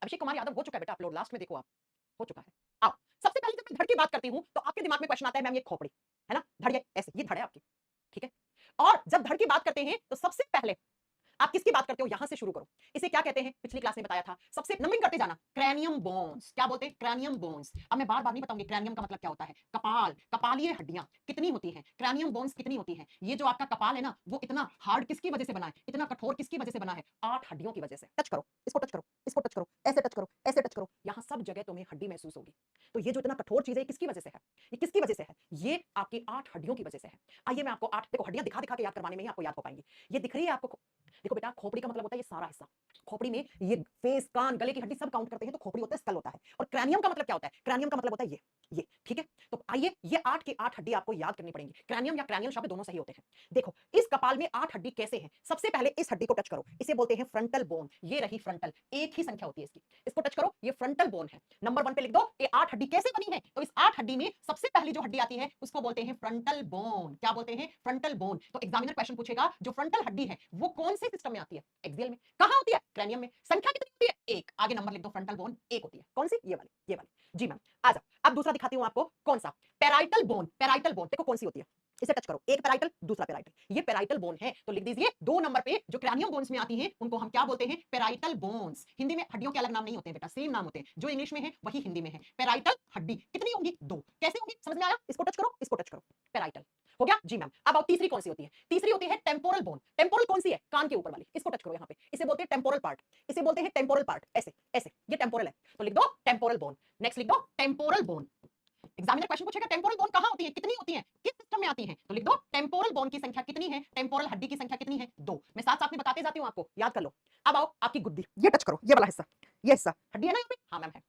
Speaker 1: अभिषेक कुमार यादव हो चुका है बेटा अपलोड, लास्ट में देखो आप, हो चुका है। आओ, सबसे पहले जब मैं धड़ की बात करती हूं तो आपके दिमाग में क्वेश्चन आता है मैम ये खोपड़ी है ना, धड़ ये ऐसे, ये धड़ है आपकी, ठीक है। और जब धड़ की बात करते हैं तो सबसे पहले आप किसकी बात करते हो, यहां से शुरू करो। इसे क्या कहते हैं, पिछली क्लास में बताया था, सबसे नंबरिंग करते जाना। क्रैनियम बोन्स, क्या बोलते हैं? Cranium bones. अब मैं बार बार नहीं बताऊंगी क्रैनियम का मतलब क्या होता है। कपाल, कपालीय हड्डियां कितनी होती हैं, क्रैनियम बोन्स कितनी होती हैं। ये जो आपका कपाल है ना, वो इतना हार्ड किसकी वजह से बना है, इतना कठोर किसकी वजह से बना है? 8 हड्डियों की वजह से। टच करो, इसको टच करो, इसको टच करो, ऐसे टच करो, ऐसे टच करो, यहां सब जगह तुम्हें हड्डी महसूस होगी। तो ये जो इतना कठोर चीज है किसकी वजह से है, ये किसकी वजह से है? ये आपकी 8 हड्डियों की वजह से है। आइए मैं आपको 8 देखो हड्डियां दिखा दिखा के याद करवाने में ही आपको याद हो पाएंगी। ये दिख रही है आपको, देखो बेटा खोपड़ी का मतलब होता है ये सारा हिस्सा। खोपड़ी में ये फेस, कान, गले की हड्डी सब काउंट करते हैं तो खोपड़ी होता है, स्कल होता है। और क्रैनियम का मतलब क्या होता है? क्रैनियम का मतलब होता है ये, ठीक है। तो आइए ये 8 की 8 हड्डी आपको याद करनी पड़ेंगी। क्रैनियम या क्रैनियल शब्द दोनों सही होते हैं। देखो इस कपाल में 8 हड्डी कैसे हैं, सबसे पहले इस हड्डी को टच करो, इसे बोलते हैं फ्रंटल बोन। ये रही फ्रंटल, एक ही संख्या होती है इसकी, इसको टच करो, ये फ्रंटल बोन है। नंबर 1 पे लिख दो ये 8 हड्डी कैसे बनी है। तो इस 8 हड्डी में सबसे पहली जो हड्डी आती है उसको बोलते हैं फ्रंटल बोन। क्या बोलते हैं? Frontal bone. तो एग्जामिनर क्वेश्चन पूछेगा जो फ्रंटल हड्डी है वो कौन से सिस्टम में आती है? एक्सियल में। कहां होती है? क्रैनियम में। संख्या कितनी होती है? 1। आगे नंबर लिख दो, फ्रंटल बोन 1 होती है। कौन सी? ये वाली, ये वाली। जी मैम आ जाओ, अब दूसरा दिखाती हूं आपको। कौन सा? Parietal bone. पेराइटल बोन देखो कौन सी होती है, इसे टच करो, एक पेराइटल दूसरा पेराइटल, ये पेराइटल बोन है। तो लिख दीजिए 2 नंबर पे जो क्रैनियम बोन्स में आती हैं उनको हम क्या बोलते हैं? Parietal bones. हिंदी में हड्डियों के अलग नाम नहीं होते हैं बेटा, सेम नाम होते हैं, जो इंग्लिश में है वही हिंदी में है। पेराइटल हड्डी कितनी होंगी? 2। कैसे होंगी समझ में आया? इसको टच करो, इसको टच करो, पेराइटल हो गया। जी मैम अब आओ तीसरी कौन सी होती है? तीसरी होती है टेम्पोरल बोन। टेम्पोरल कौन सी है? कान के ऊपर वाली, इसको टच करो, यहाँ पे इसे बोलते हैं टेम्पोरल पार्ट, इसे बोलते हैं टेम्पोरल पार्ट। ऐसे ऐसे, ये टेम्पोरल है तो लिख दो टेम्पोरल बोन। नेक्स्ट लिख दो टेम्पोरल बोन। एग्जामिनर क्वेश्चन पूछेगा टेम्पोरल बोन कहां होती है, कितनी होती है, किस सिस्टम में आती है? तो लिख दो टेम्पोरल बोन की संख्या कितनी है, टेम्पोरल हड्डी की संख्या कितनी है? 2। मैं साथ साथ में बताते जाती हूं आपको, याद कर लो। अब आओ आपकी गुद्दी, ये टच करो, ये वाला हिस्सा, ये हिस्सा हड्डी है ना यहाँ पे? हाँ मैम है।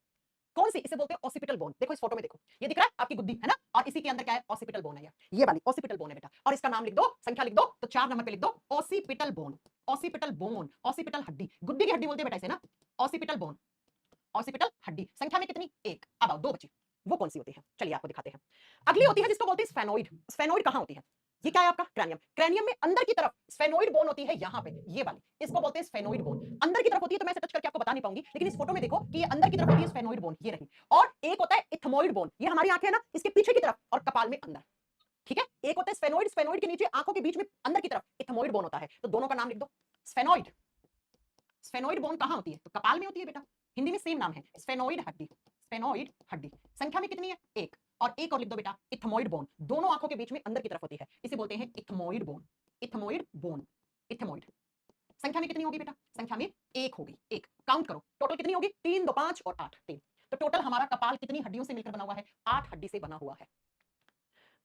Speaker 1: कौन सी? इसे बोलते हैं ऑसिपिटल बोन। देखो इस फोटो में देखो, ये दिख रहा है आपकी गुद्दी है ना, और इसी के अंदर क्या है? ऑसिपिटल बोन है, ये वाली ऑसिपिटल बोन है बेटा। और इसका नाम लिख दो, संख्या लिख दो, तो 4 नंबर पे लिख दो occipital bone. Occipital bone, occipital हड्डी, गुद्दी की हड्डी बोलते हैं बेटा इसे ना, ऑसिपिटल बोन, ऑसिपिटल हड्डी। संख्या में कितनी? 1। अब आओ 2 बची, वो कौन सी होती है? चलिए आपको दिखाते हैं। अगली होती है जिसको बोलते हैं स्फेनोइड। स्फेनोइड कहां होती है? ये क्या है आपका? क्रैनियम। क्रैनियम में अंदर की तरफ स्फेनोइड बोन होती है, यहां पे ये वाली, इसको बोलते हैं स्फेनोइड बोन। अंदर की तरफ होती है तो मैं टच करके आपको बता नहीं पाऊंगी, लेकिन इस फोटो में देखो कि ये अंदर की तरफ होती है स्फेनोइड बोन, ये रही। और एक होता है इथमोइड बोन, ये हमारी आंखें है ना, इसके पीछे की तरफ और कपाल में अंदर, ठीक है। एक होता है स्फेनोइड, स्फेनोइड के नीचे आंखों के बीच में अंदर की तरफ इथमोइड बोन होता है। तो दोनों का नाम लिख दो, स्फेनोइड। स्फेनोइड बोन कहां होती है? तो कपाल में होती है बेटा, हिंदी में सेम नाम है, स्फेनोइड हड्डी। स्फेनोइड हड्डी संख्या में कितनी है? 1। और एक और लिख दो बेटा इथमोइड बोन, दोनों आंखों के बीच में अंदर की तरफ होती है, इसे बोलते हैं ethmoid bone. Ethmoid bone, ethmoid. संख्या में कितनी होगी बेटा? संख्या में 1 होगी, 1। काउंट करो टोटल कितनी होगी? 3 2 5 और 8 3। तो टोटल हमारा कपाल कितनी हड्डियों से मिलकर बना हुआ है? 8 हड्डी से बना हुआ है।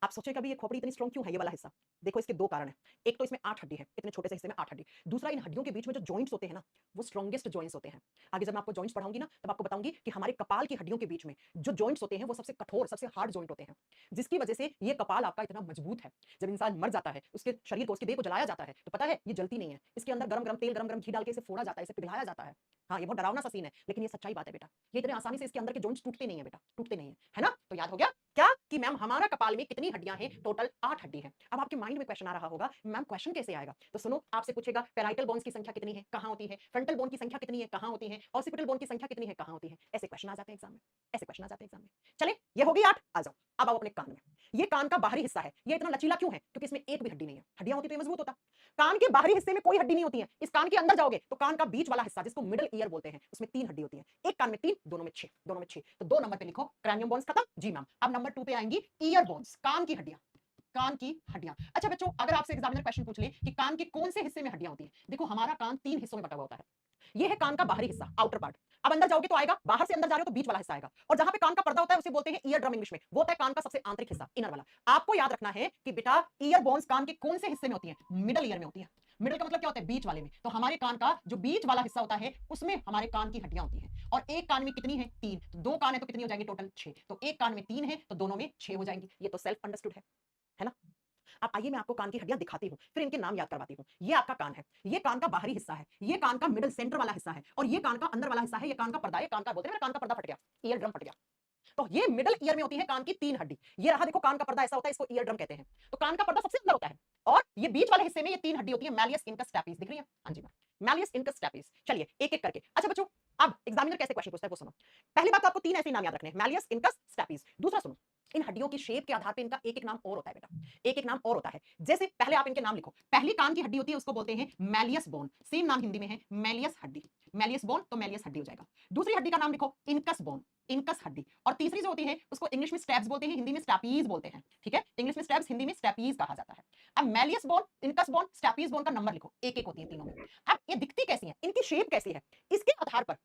Speaker 1: आप सोचें कभी ये खोपड़ी इतनी स्ट्रॉन्ग क्यों है, ये वाला हिस्सा? देखो इसके 2 कारण हैं। एक तो इसमें 8 हड्डी है, इतने छोटे से हिस्से में 8 हड्डी। दूसरा इन हड्डियों के बीच में जो जॉइंट्स होते हैं ना, वो स्ट्रॉन्गेस्ट जॉइंट्स होते हैं। आगे जब मैं आपको जॉइंट्स पढ़ाऊंगी ना, तब आपको बताऊंगी कि हमारे कपाल की हड्डियों के बीच में जो जॉइंट्स होते हैं वो सबसे कठोर, सबसे हार्ड जॉइंट होते हैं, जिसकी वजह से ये कपाल आपका इतना मजबूत है। जब इंसान मर जाता है, उसके शरीर को, उसकी देह को जलाया जाता है, तो पता है ये जलती नहीं है, इसके अंदर गरम गरम तेल, गरम गरम घी डाल के इसे फोड़ा जाता है, इसे पिघलाया जाता है। हाँ ये बहुत डरावना सा सीन है, लेकिन ये सच्चाई बात है बेटा। ये इतने आसानी से इसके अंदर के जॉइंट्स टूटते नहीं है बेटा, टूटते नहीं है ना। तो याद हो गया क्या कि मैम हमारा कपाल में कितनी हड्डियां हैं? टोटल 8 हड्डी है। अब आपके माइंड में क्वेश्चन आ रहा होगा, मैम क्वेश्चन कैसे आएगा? तो सुनो, आपसे पूछेगा पेराइटल बोन्स की संख्या कितनी है, कहां होती है? फ्रंटल बोन की संख्या कितनी है, कहां होती है? ऑसिपिटल बोन की संख्या कितनी है, कहां होती है? ऐसे क्वेश्चन आ जाते हैं एग्जाम में, ऐसे क्वेश्चन आ जाते हैं एग्जाम में। चले ये हो गई 8। आ जाओ अब आओ अपने कान में। ये कान का बाहरी हिस्सा है, ये इतना लचीला क्यों है? क्योंकि इसमें एक भी हड्डी नहीं है। हड्डियां होती तो ये मजबूत होता। कान के बाहरी हिस्से में कोई हड्डी नहीं होती है। इस कान के अंदर जाओगे तो कान का बीच वाला हिस्सा जिसको मिडिल ईयर बोलते हैं, उसमें 3 हड्डी होती है। एक कान में 3, दोनों में 6, दोनों में 6। तो 2 नंबर पे लिखो क्रैनियम बोन्स खत्म। जी मैम अब नंबर 2 पे आएंगी ईयर बोन्स, कान की हड्डियां। कान की हड्डियां। अच्छा बच्चों, अगर आपसे एग्जामिनर क्वेश्चन पूछ ले कि कान के कौन से हिस्से में हड्डियां होती हैं, देखो हमारा कान 3 हिस्सों में बटा हुआ होता है। ये है कान का बाहरी हिस्सा, आउटर पार्ट। अब अंदर जाओगे तो आएगा, बाहर से अंदर जा रहे हो तो बीच वाला हिस्सा आएगा, और जहां पे कान का पर्दा होता है उसे बोलते हैं ईयर ड्रम इंग्लिश में। वो होता है कान का सबसे आंतरिक हिस्सा, इनर वाला। आपको याद रखना है कि बेटा ईयर बोन्स कान के कौन से हिस्से में होती है? मिडल ईयर में होती है। मिडल का मतलब क्या होता है? बीच वाले में। तो हमारे कान का जो बीच वाला हिस्सा होता है उसमें हमारे कान की हड्डियां होती हैं। और एक कान में कितनी है? 3। तो 2 कान है तो कितनी हो जाएंगी टोटल? 6। तो एक कान में 3 है तो दोनों में 6 हो जाएंगी। ये तो सेल्फ अंडरस्टूड है। है ना। अब आइए मैं आपको कान की हड्डियां दिखाती हूँ, फिर इनके नाम याद करवाती हूँ। ये आपका कान है, ये कान का बाहरी हिस्सा है, ये कान का मिडिल सेंटर वाला हिस्सा है, और ये कान का अंदर वाला हिस्सा है। ये कान का पर्दा, ये कान का बोलते हैं मेरा कान का पर्दा फट गया, ईयर ड्रम फट गया। तो ये मिडिल ईयर में होती है कान की 3 हड्डी। ये रहा देखो कान का पर्दा ऐसा होता है, इसको ईयर ड्रम कहते हैं। तो कान का पर्दा सबसे अंदर होता है, और ये बीच वाले हिस्से में ये 3 हड्डी होती है, मैलियस इनकस स्टैपिस। दिख रही है? हाँ जी, मैलियस इनकस स्टैपिस। चलिए एक एक करके। अच्छा बच्चों, अब एग्जामिनर कैसे क्वेश्चन पूछता है वो सुनो। पहली बात तो आपको 3 ऐसे नाम याद रखने हैं, मैलियस इनकस स्टैपिस। दूसरा सुनो, इन हड्डियों की शेप के आधार पे इनका एक एक नाम और होता है बेटा, एक एक नाम और होता है। जैसे पहले आप इनके नाम लिखो। पहली कान की हड्डी होती है उसको बोलते हैं मैलियस बोन, सेम नाम हिंदी में है मैलियस हड्डी। मैलियस बोन तो मैलियस हड्डी हो जाएगा। दूसरी हड्डी का नाम लिखो इनकस बोन, इनकस हड्डी। और तीसरी जो होती है उसको इंग्लिश में स्टैप्स बोलते हैं, हिंदी में स्टैपीज बोलते हैं। ठीक है, इंग्लिश में स्टैप्स, हिंदी में स्टैपीज कहा जाता है। अब malleus bone, incus bone, stapes bone का नंबर लिखो, एक एक होती है तीनों में। अब ये दिखती कैसी है, इनकी शेप कैसी है, इसके आधार पर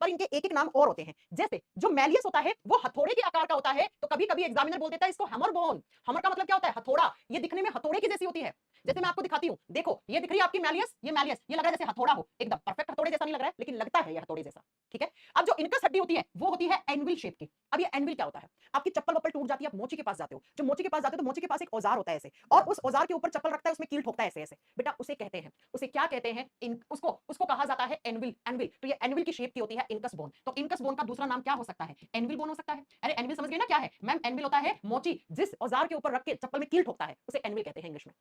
Speaker 1: इनके एक एक नाम और होते हैं। जैसे जो मैलियस होता है वो हथौड़े के आकार का होता है, तो कभी कभी एग्जामिनर बोल देता है इसको हैमर बोन। हैमर का मतलब क्या होता है? हथौड़ा। ये दिखने में हथौड़े की जैसी होती है। जैसे मैं आपको दिखाती हूं, देखो ये दिख रही है आपकी मैलियस, ये मैलियस, ये लग रहा है जैसे हथौड़ा हो, एकदम परफेक्ट हथौड़े जैसा नहीं लग रहा है, लेकिन लगता है ये हथौड़े जैसा। ठीक है। अब जो इनकस हड्डी होती है वो होती है एनविल शेप की। अब ये एनविल क्या होता है? आपकी चप्पल वप्पल टूट जाती है, आप मोची के पास जाते हो, जो मोची के पास जाते हो तो मोची के पास एक औजार होता है ऐसे, और उस औजार के ऊपर चप्पल रखता है, उसमें कील ठोकता है ऐसे ऐसे, बेटा उसे कहते हैं, उसे क्या कहते हैं? उसको उसको कहा जाता है एनविल। एनविल, तो ये एनविल की शेप की होती है इनकस बोन। तो इनकस बोन का दूसरा नाम क्या हो सकता है? एनविल बोन हो सकता है। अरे एनविल समझ गए ना क्या है मैम? एनविल होता है मोची, जिस औजार के ऊपर रख के चप्पल में कील ठोकता है उसे एनविल कहते हैं इंग्लिश में,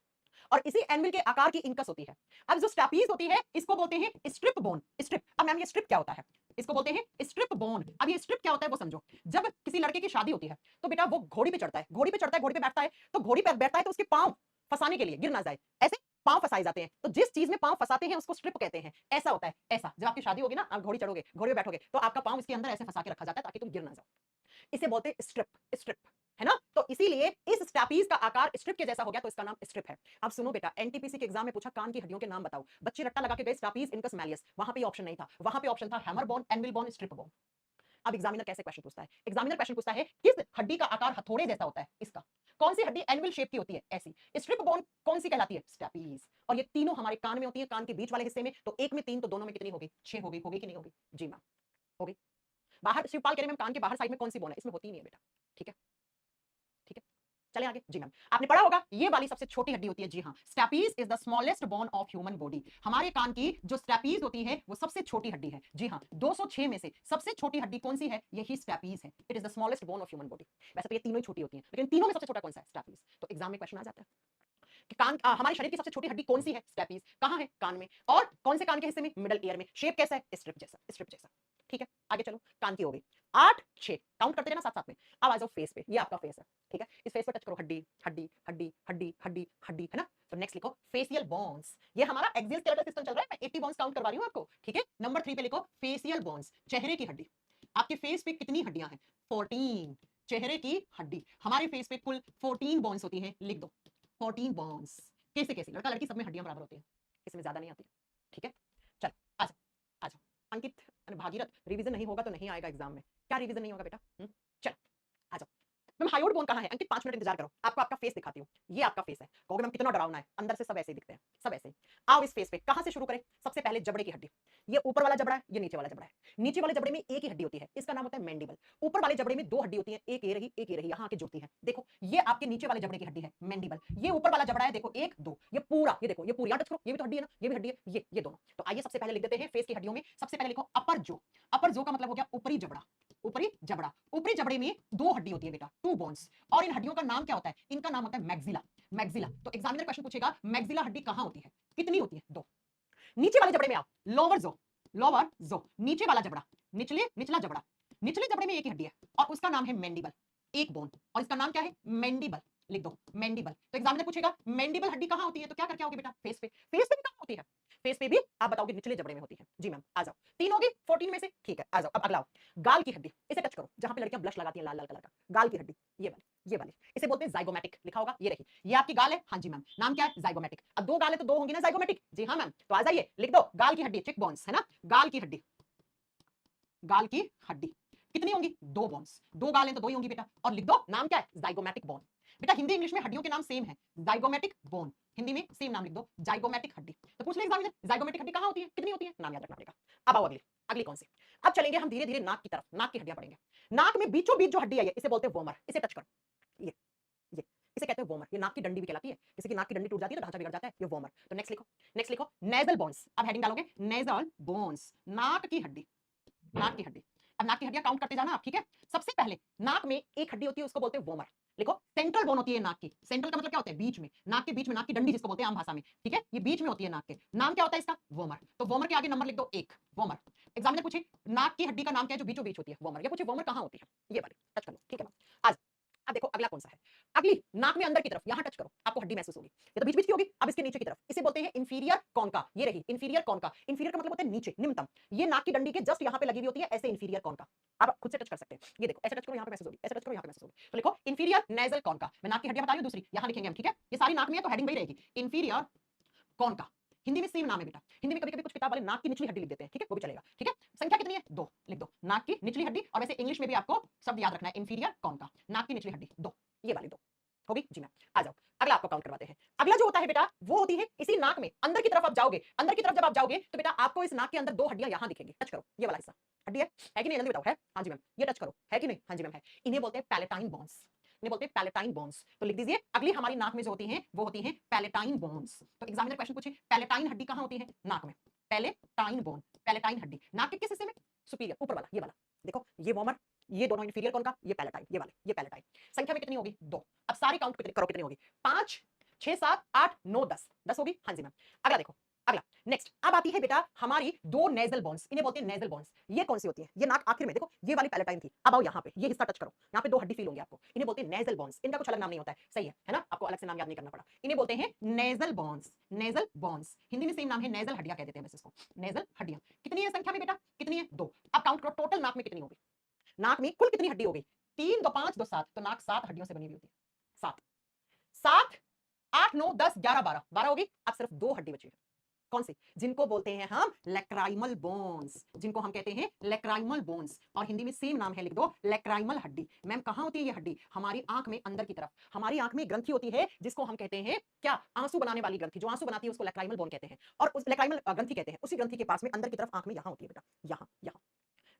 Speaker 1: और इसी एनविल के आकार की इनकस होती है। अब जो स्टैपीज होती है इसको बोलते हैं स्ट्रिप बोन। स्ट्रिप, अब मैम ये स्ट्रिप क्या होता है? इसको बोलते हैं स्ट्रिप बोन। अब ये स्ट्रिप क्या होता है वो समझो। जब किसी लड़के की शादी होती है तो बेटा वो घोड़ी पे चढ़ता है, घोड़ी पे चढ़ता है, घोड़ी पे बैठता है, तो घोड़ी पे बैठता है तो उसके पांव फंसाने के लिए गिर ना जाए, ऐसे पांव फंसाए जाते हैं। तो जिस चीज में पांव फंसाते हैं उसको स्ट्रिप कहते हैं। ऐसा होता है, ऐसा जब आपकी शादी होगी ना, आप घोड़ी चढ़ोगे, घोड़ी पे बैठोगे, तो आपका पांव इसके अंदर ऐसे फंसा के रखा जाता है ताकि तुम गिर ना जाओ। इसे बोलते हैं स्ट्रिप। स्ट्रिप है ना। तो इसीलिए इस स्टैपीज का आकार स्ट्रिप के जैसा हो गया, तो इसका नाम स्ट्रिप है। अब सुनो बेटा, एनटीपीसी के एग्जाम में पूछा कान की हड्डियों के नाम बताओ, बच्चे रट्टा लगा के गए स्टैपीज, इनकस, मैलियस। वहां पे ऑप्शन नहीं था, वहां पे ऑप्शन था hammer bone, anvil bone, strip bone. अब एग्जामिनर कैसे क्वेश्चन पूछता है? एग्जामिनर क्वेश्चन पूछता है किस हड्डी का आकार हथौड़े जैसा होता है? इसका कौन सी हड्डी एनविल शेप की होती है? ऐसी। स्ट्रिप बोन कौन सी कहलाती है? स्टैपीज। और ये तीनों हमारे कान में होती है, कान के बीच वाले हिस्से में। तो एक में 3 तो दोनों में कितनी होगी? 6 होगी। होगी कि नहीं होगी? जी मैम होगी। बाहर शिवपाल कह रहे हैं कान के बाहर साइड में कौन सी बोन है? इसमें होती नहीं है बेटा। ठीक है, ठीक है, चले आगे। जी मैम, आपने पढ़ा होगा ये वाली सबसे छोटी हड्डी होती है। जी हाँ, stapes is the smallest bone of human body. हमारे कान की जो स्टैपीज होती है वो सबसे छोटी हड्डी है। जी हाँ, 206 में से सबसे छोटी हड्डी कौन सी है? यही स्टैपीज है। It is the smallest bone of human body. वैसे तो ये तीनों ही छोटी होती हैं, लेकिन तीनों में सबसे छोटा कौन सा है? स्टैपीज। तो एग्जाम में क्वेश्चन आ जाता है कि कान हमारे शरीर की सबसे छोटी हड्डी कौन सी है? स्टैपीज। कहां है? कान में। और कौन से कान के हिस्से में? मिडल ईयर में। शेप कैसा है? स्ट्रिप जैसा, स्ट्रिप जैसा। ठीक है, आगे चलो। कान की हो गई 8, 6 काउंट करते रहना साथ साथ में। अब आ जाओ फेस पे, ये आपका फेस है। ठीक है, इस फेस पे टच करो, हड्डी हड्डी हड्डी हड्डी हड्डी हड्डी, है ना। तो नेक्स्ट लिखो फेशियल बोन्स। ये हमारा एक्सियल स्केलेटल सिस्टम चल रहा है, मैं 80 बोन्स काउंट करवा रही हूं आपको। ठीक है, नंबर 3 पे लिखो फेशियल बोन्स, चेहरे की हड्डी। आपके फेस पे कितनी हड्डियां हैं? 14 चेहरे की हड्डी। हमारे फेस पे कुल 14 बोन्स होती हैं, लिख दो 14 बोन्स। कैसे कैसे? लड़का लड़की सब में हड्डियां बराबर होती हैं, इसमें ज्यादा नहीं आती। ठीक है, चल आ जाओ, आ जाओ। अंकित भागीरथ, रिवीजन नहीं होगा तो नहीं आएगा एग्जाम में। क्या रिवीजन नहीं होगा बेटा? चल आ जाओ। मैम हायोड बोन कहाँ है? अंकित 5 मिनट इंतजार करो, आपको आपका फेस दिखाती हूँ। ये आपका फेस है। कहोगे मैम कितना डरावना है, अंदर से सब ऐसे ही दिखते हैं, सब ऐसे ही। आओ इस फेस पे कहाँ से शुरू करें? सबसे पहले जबड़े की हड्डी। ये ऊपर वाला जबड़ा है, ये नीचे वाला जबड़ा है। नीचे वाले जबड़े में एक ही हड्डी होती है, इसका नाम होता है मैंडिबल। ऊपर वाले जबड़े में 2 हड्डी होती है, एक ये रही, एक ये रही, यहाँ आके जुड़ती है। देखो ये आपके नीचे वाले जबड़े की हड्डी है मैंडिबल। ये ऊपर वाला जबड़ा है, देखो 1 2, ये पूरा, ये देखो, ये पूरी, यहाँ टच करो, ये भी तो हड्डी है ना, ये भी हड्डी है, ये दोनों। तो आइए सबसे पहले लिख देते हैं फेस की हड्डियों में। सबसे पहले लिखो अपर जो। अपर जो का मतलब हो गया ऊपरी जबड़ा। ऊपरी जबड़ा, ऊपरी जबड़े में 2 हड्डी होती है बेटा, 2 बोन्स। और इन हड्डियों का नाम क्या होता है? इनका नाम होता है मैक्सिला। मैक्सिला। तो एग्जामिनर क्वेश्चन पूछेगा मैक्सिला हड्डी कहां होती है? कितनी होती है? 2। नीचे वाले जबड़े में आओ, लोअर जो। लोअर जो नीचे वाला जबड़ा, निचला जबड़ा। निचले जबड़े में एक ही हड्डी है और उसका नाम है मैंडिबल, एक बोन, और इसका नाम क्या है? मैंडिबल। लिख दो मैंडिबल। तो एग्जामिनर पूछेगा मैंडिबल हड्डी कहां होती है, तो क्या करके आओगे बेटा? फेस पे। फेस पे भी कहां होती है? फेस पे भी आप बताओगे निचले जबड़े में होती है। जी मैम आ जाओ, 3 होगी 14 में से। ठीक है, आ जाओ। अब अगला आओ, गाल की हड्डी। इसे टच करो, जहां पे लड़कियां ब्लश लगाती हैं लाल लाल कलर का। गाल की हड्डी, ये वाली, ये वाली। इसे बोलते हैं जाइगोमैटिक। लिखा होगा, ये रही, ये आपकी गाल है। हाँ जी मैम, नाम क्या है? जाइगोमैटिक। अब 2 गाल है तो 2 होंगी ना जाइगोमैटिक। जी हाँ मैम, तो आ जाइए लिख दो गाल की हड्डी, चिक बोन्स, है ना। गाल की हड्डी, गाल की हड्डी कितनी होंगी? 2 बोन्स। 2 गाल हैं तो 2 ही होंगी बेटा। और लिख दो नाम क्या है? Zygomatic bone. बेटा हिंदी इंग्लिश में हड्डियों के नाम सेम है, जाइगोमैटिक बोन। हिंदी में सेम नाम लिख दो, जाइगोमैटिक हड्डी। तो पूछ ले एग्जामिनर जाइगोमैटिक हड्डी कहां होती है, कितनी होती है? नाम याद रखना पड़ेगा। अब आओ अगली, अगली कौन सी? अब चलेंगे हम धीरे धीरे नाक की तरफ। नाक की हड्डियां पढ़ेंगे। नाक में बीचों बीच जो हड्डी है इसे बोलते हैं वोमर। इसे टच करो, ये इसे कहते हैं वोमर। ये नाक की डंडी भी कहलाती है, किसी की नाक की डंडी टूट जाती है तो ढांचा बिगड़ जाता है, ये वोमर। तो नेक्स्ट लिखो, नेक्स्ट लिखो नेजल बोन्स। अब हेडिंग डालोगे नेजल बोन्स, नाक की हड्डी, नाक की हड्डी। अब नाक की हड्डियां काउंट करते जाना आप, ठीक है। सबसे पहले नाक में एक हड्डी होती है, उसको बोलते हैं वोमर। लिखो सेंट्रल बोन होती है नाक की। सेंट्रल का मतलब क्या होता है, बीच में, नाक के बीच में, नाक की डंडी जिसको बोलते हैं आम भाषा में, ठीक है, ये बीच में होती है नाक के। नाम क्या होता है इसका, वोमर। तो वोमर के आगे नंबर लिख दो 1, वोमर। एग्जामिनर पूछे नाक की हड्डी का नाम क्या है जो बीचों बीच होती है, वोमर। ये पूछे वोमर कहां होती है, ये वाली टच कर लो, ठीक है। आज अब देखो अगला कौन सा है, अगली नाक में अंदर की तरफ, यहां टच करो, आपको हड्डी महसूस होगी। ये तो बीच बीच की होगी। अब इसके नीचे की तरफ, इसे बोलते हैं इंफीरियर कॉन्का। ये रही इंफीरियर कॉन्का। इंफीरियर का मतलब होता है नीचे, निम्नतम। ये नाक की डंडी के जस्ट यहां पे लगी हुई होती है, ऐसे इंफीरियर कॉन्का। आप खुद से टच कर सकते हैं, ये देखो ऐसे टच करो, यहां पे महसूस होगी, ऐसे टच करो, यहां पे महसूस होगी। तो लिखो इंफीरियर नेजल कॉन्का। मैं नाक की हड्डियां बता रही हूं दूसरी, यहां लिखेंगे हम, ठीक है। ये सारी नाक में है तो हेडिंग वही रहेगी, इंफीरियर कॉन्का। हिंदी में सेम नाम है बेटा। हिंदी में कभी कभी कुछ किताब वाले नाक की निचली हड्डी लिख देते हैं, ठीक है, वो भी चलेगा, ठीक है। संख्या कितनी है, 2 लिख दो, नाक की निचली हड्डी। और वैसे इंग्लिश में भी आपको शब्द याद रखना है, इंफीरियर कॉन्का, नाक की निचली हड्डी 2, ये वाली 2 होगी जी मैम। आ जाओ अगला आपको काउंट करवाते हैं। अगला जो होता है बेटा वो होती है इसी नाक में अंदर की तरफ आप जाओगे। अंदर की तरफ जब आप जाओगे तो बेटा आपको इस नाक के अंदर 2 हड्डियां यहां दिखेंगी, टच करो, ये वाला हिस्सा हड्डी है कि नहीं, जल्दी बताओ, है, हाँ जी मैम। ये टच करो, है कि नहीं, हाँ जी मैम है। इन्हें बोलते हैं पैलेटाइन बोन्स, इन्हें बोलते हैं पैलेटाइन बोन्स। तो लिख दीजिए अगली हमारी नाक में जो होती हैं वो होती हैं पैलेटाइन बोन्स। तो एग्जामिनर क्वेश्चन पूछे पैलेटाइन हड्डी कहां होती है, नाक में। पैलेटाइन बोन, पैलेटाइन हड्डी नाक के किस हिस्से में, सुपीरियर, ऊपर वाला, ये वाला देखो, ये वोमर, ये दोनों इंफीरियर कौन का, ये पैलेटाइन, ये वाले, ये पैलेटाइन। संख्या में कितनी होगी, 2। अब सारी काउंट करो कितनी होगी, 5 6 7 8 9 10, 10 होगी, हाँ जी मैम। अगला देखो, अगला नेक्स्ट अब आती है बेटा हमारी 2 नेजल बोन्स। इन्हें बोलते हैं नेजल बोन्स। ये कौन सी होती है, ये नाक आखिर में देखो, ये वाली पैलेटाइन थी। अब आओ यहाँ पे, ये हिस्सा टच करो, यहाँ पे 2 हड्डी फील होंगे आपको। इन्हें बोलते हैं नेजल बोन्स। इनका कुछ अलग नाम नहीं होता है, सही है ना, आपको अलग से नाम याद नहीं करना पड़ा। इन्हें बोलते हैं nasal bones, nasal bones. Hindi में सेम नाम है, नेजल हड्डियां कह देते हैं वैसे इसको, नेजल हड्डियां। कितनी है संख्या में बेटा, कितनी है, 2। अब काउंट करो टोटल नाक में कितनी होगी, नाक में कुल कितनी हड्डी हो गई, 3 2 5 2 7। तो नाक 7 हड्डियों से बनी हुई होती है, 7 7 8 9 10 11 12 12 होगी। अब सिर्फ 2 हड्डी बची है, कौन सी, जिनको बोलते हैं हम लैक्राइमल बोन्स, जिनको हम कहते हैं लैक्राइमल बोन्स। और हिंदी में सेम नाम है, लिख दो लैक्राइमल हड्डी। मैम कहां होती है ये हड्डी, हमारी आंख में अंदर की तरफ। हमारी आंख में ग्रंथि होती है जिसको हम कहते हैं क्या, आंसू बनाने वाली ग्रंथि, जो आंसू बनाती है उसको लैक्राइमल बोन कहते हैं। और उस लैक्राइमल ग्रंथि कहते हैं, उसी ग्रंथि के पास में अंदर की तरफ आंख में यहां होती है बेटा, यहां यहां,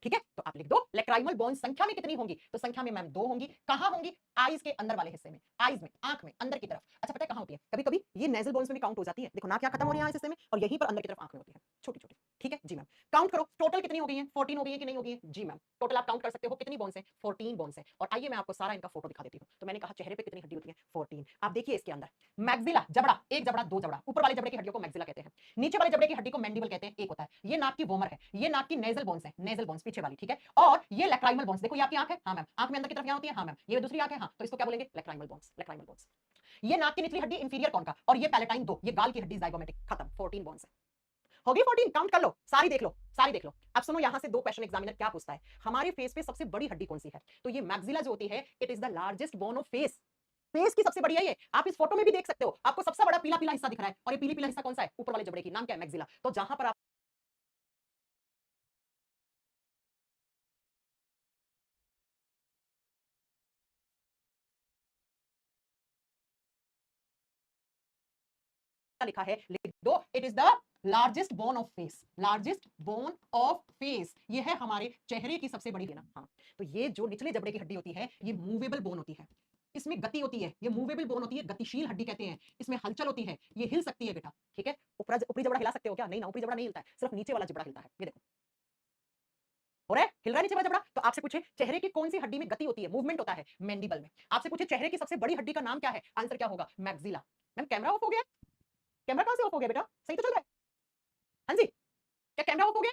Speaker 1: ठीक है। तो आप लिख दो लैक्राइमल बोन। संख्या में कितनी होंगी, तो संख्या में मैम 2 होंगी। कहां होंगी, आईज के अंदर वाले हिस्से में, आईज में, आंख में अंदर की तरफ। अच्छा पता है कहां होती है, कभी कभी ये नेजल बोन्स में भी काउंट हो जाती है। देखो नाक क्या खत्म हो रही है इस हिस्से में, और यहीं पर अंदर की तरफ आंख में होती है, छोटी छोटी, ठीक है जी मैम। काउंट करो टोटल कितनी हो गई है, 14 हो गई है कि नहीं हो गई है, जी मैम। टोटल आप काउंट कर सकते हो कितनी बोन्स है, 14 बोन्स है। और आइए मैं आपको सारा इनका फोटो दिखा देती हूँ। तो मैंने कहा चेहरे पे कितनी हड्डी होती है, 14। आप देखिए इसके अंदर मैक्सिला, जबड़ा, एक जबड़ा, 2 जबड़ा, ऊपर वाले जबड़े की हड्डियों को मैक्सिला कहते हैं, नीचे वाले जबड़े की हड्डी को मैंडिबल कहते हैं, एक होता है। ये नाक की वोमर है, ये नाक की नेजल बोन्स है, नेजल बोन्स पीछे वाली, ठीक है। और ये लैक्राइमल बोन्स, देखो ये आपकी आंख है, हाँ मैम, आंख में अंदर की तरफ यहाँ होती है, हाँ मैम, ये दूसरी आंख है, हाँ, तो इसको क्या बोलेंगे, लैक्राइमल बोन्स, लैक्राइमल बोन्स। ये नाक की निचली हड्डी इंफीरियर कॉन्का, और ये पैलेटाइन 2, ये गाल की हड्डी जाइगोमेटिक, खत्म, 14 बोन्स है। होगी 14, काउंट कर लो, सारी देख लो, सारी देख लो। अब सुनो यहां से 2 क्वेश्चन एग्जामिनर क्या पूछता है, हमारे फेस पे सबसे बड़ी हड्डी कौन सी है, तो ये मैक्सिला जो होती है, it is the largest bone of face. Face की सबसे बड़ी है ये, आप इस फोटो में भी देख सकते हो, आपको सबसे बड़ा पीला पीला हिस्सा दिख रहा है, और ये पीली पीला हिस्सा कौन सा है, ऊपर वाले जबड़े की, नाम क्या है, मैक्सिला। तो जहां पर आप लिखा है लिख दो, it is the largest bone of face, largest bone of face, ये है हमारे चेहरे की सबसे बड़ी ना। हाँ, तो ये जो निचले जबड़े की हड्डी होती है, ये मूवेबल बोन होती है, इसमें गति होती है, ये मूवेबल बोन होती है, गतिशील हड्डी कहते हैं, इसमें हलचल होती है, ये हिल सकती है बेटा, ठीक है। ऊपरी जबड़ा हिला सकते हो क्या, नहीं ना, ऊपरी जबड़ा नहीं हिलता है, सिर्फ नीचे वाला जबड़ा हिलता है, ये देखो हो रहा है, हिल रहा है नीचे वाला जबड़ा। तो आपसे पूछे चेहरे की कौन सी हड्डी में गति होती है, मूवमेंट होता है, मैंडिबल में। आपसे पूछे चेहरे की सबसे बड़ी हड्डी का नाम क्या है, आंसर क्या होगा, मैक्सिला। मैम कैमरा ऑफ हो गया, कैमरा कहां से ऑफ हो गया बेटा, सही तो चल रहा है, हाँ जी, क्या कैमरा ऑफ हो गया,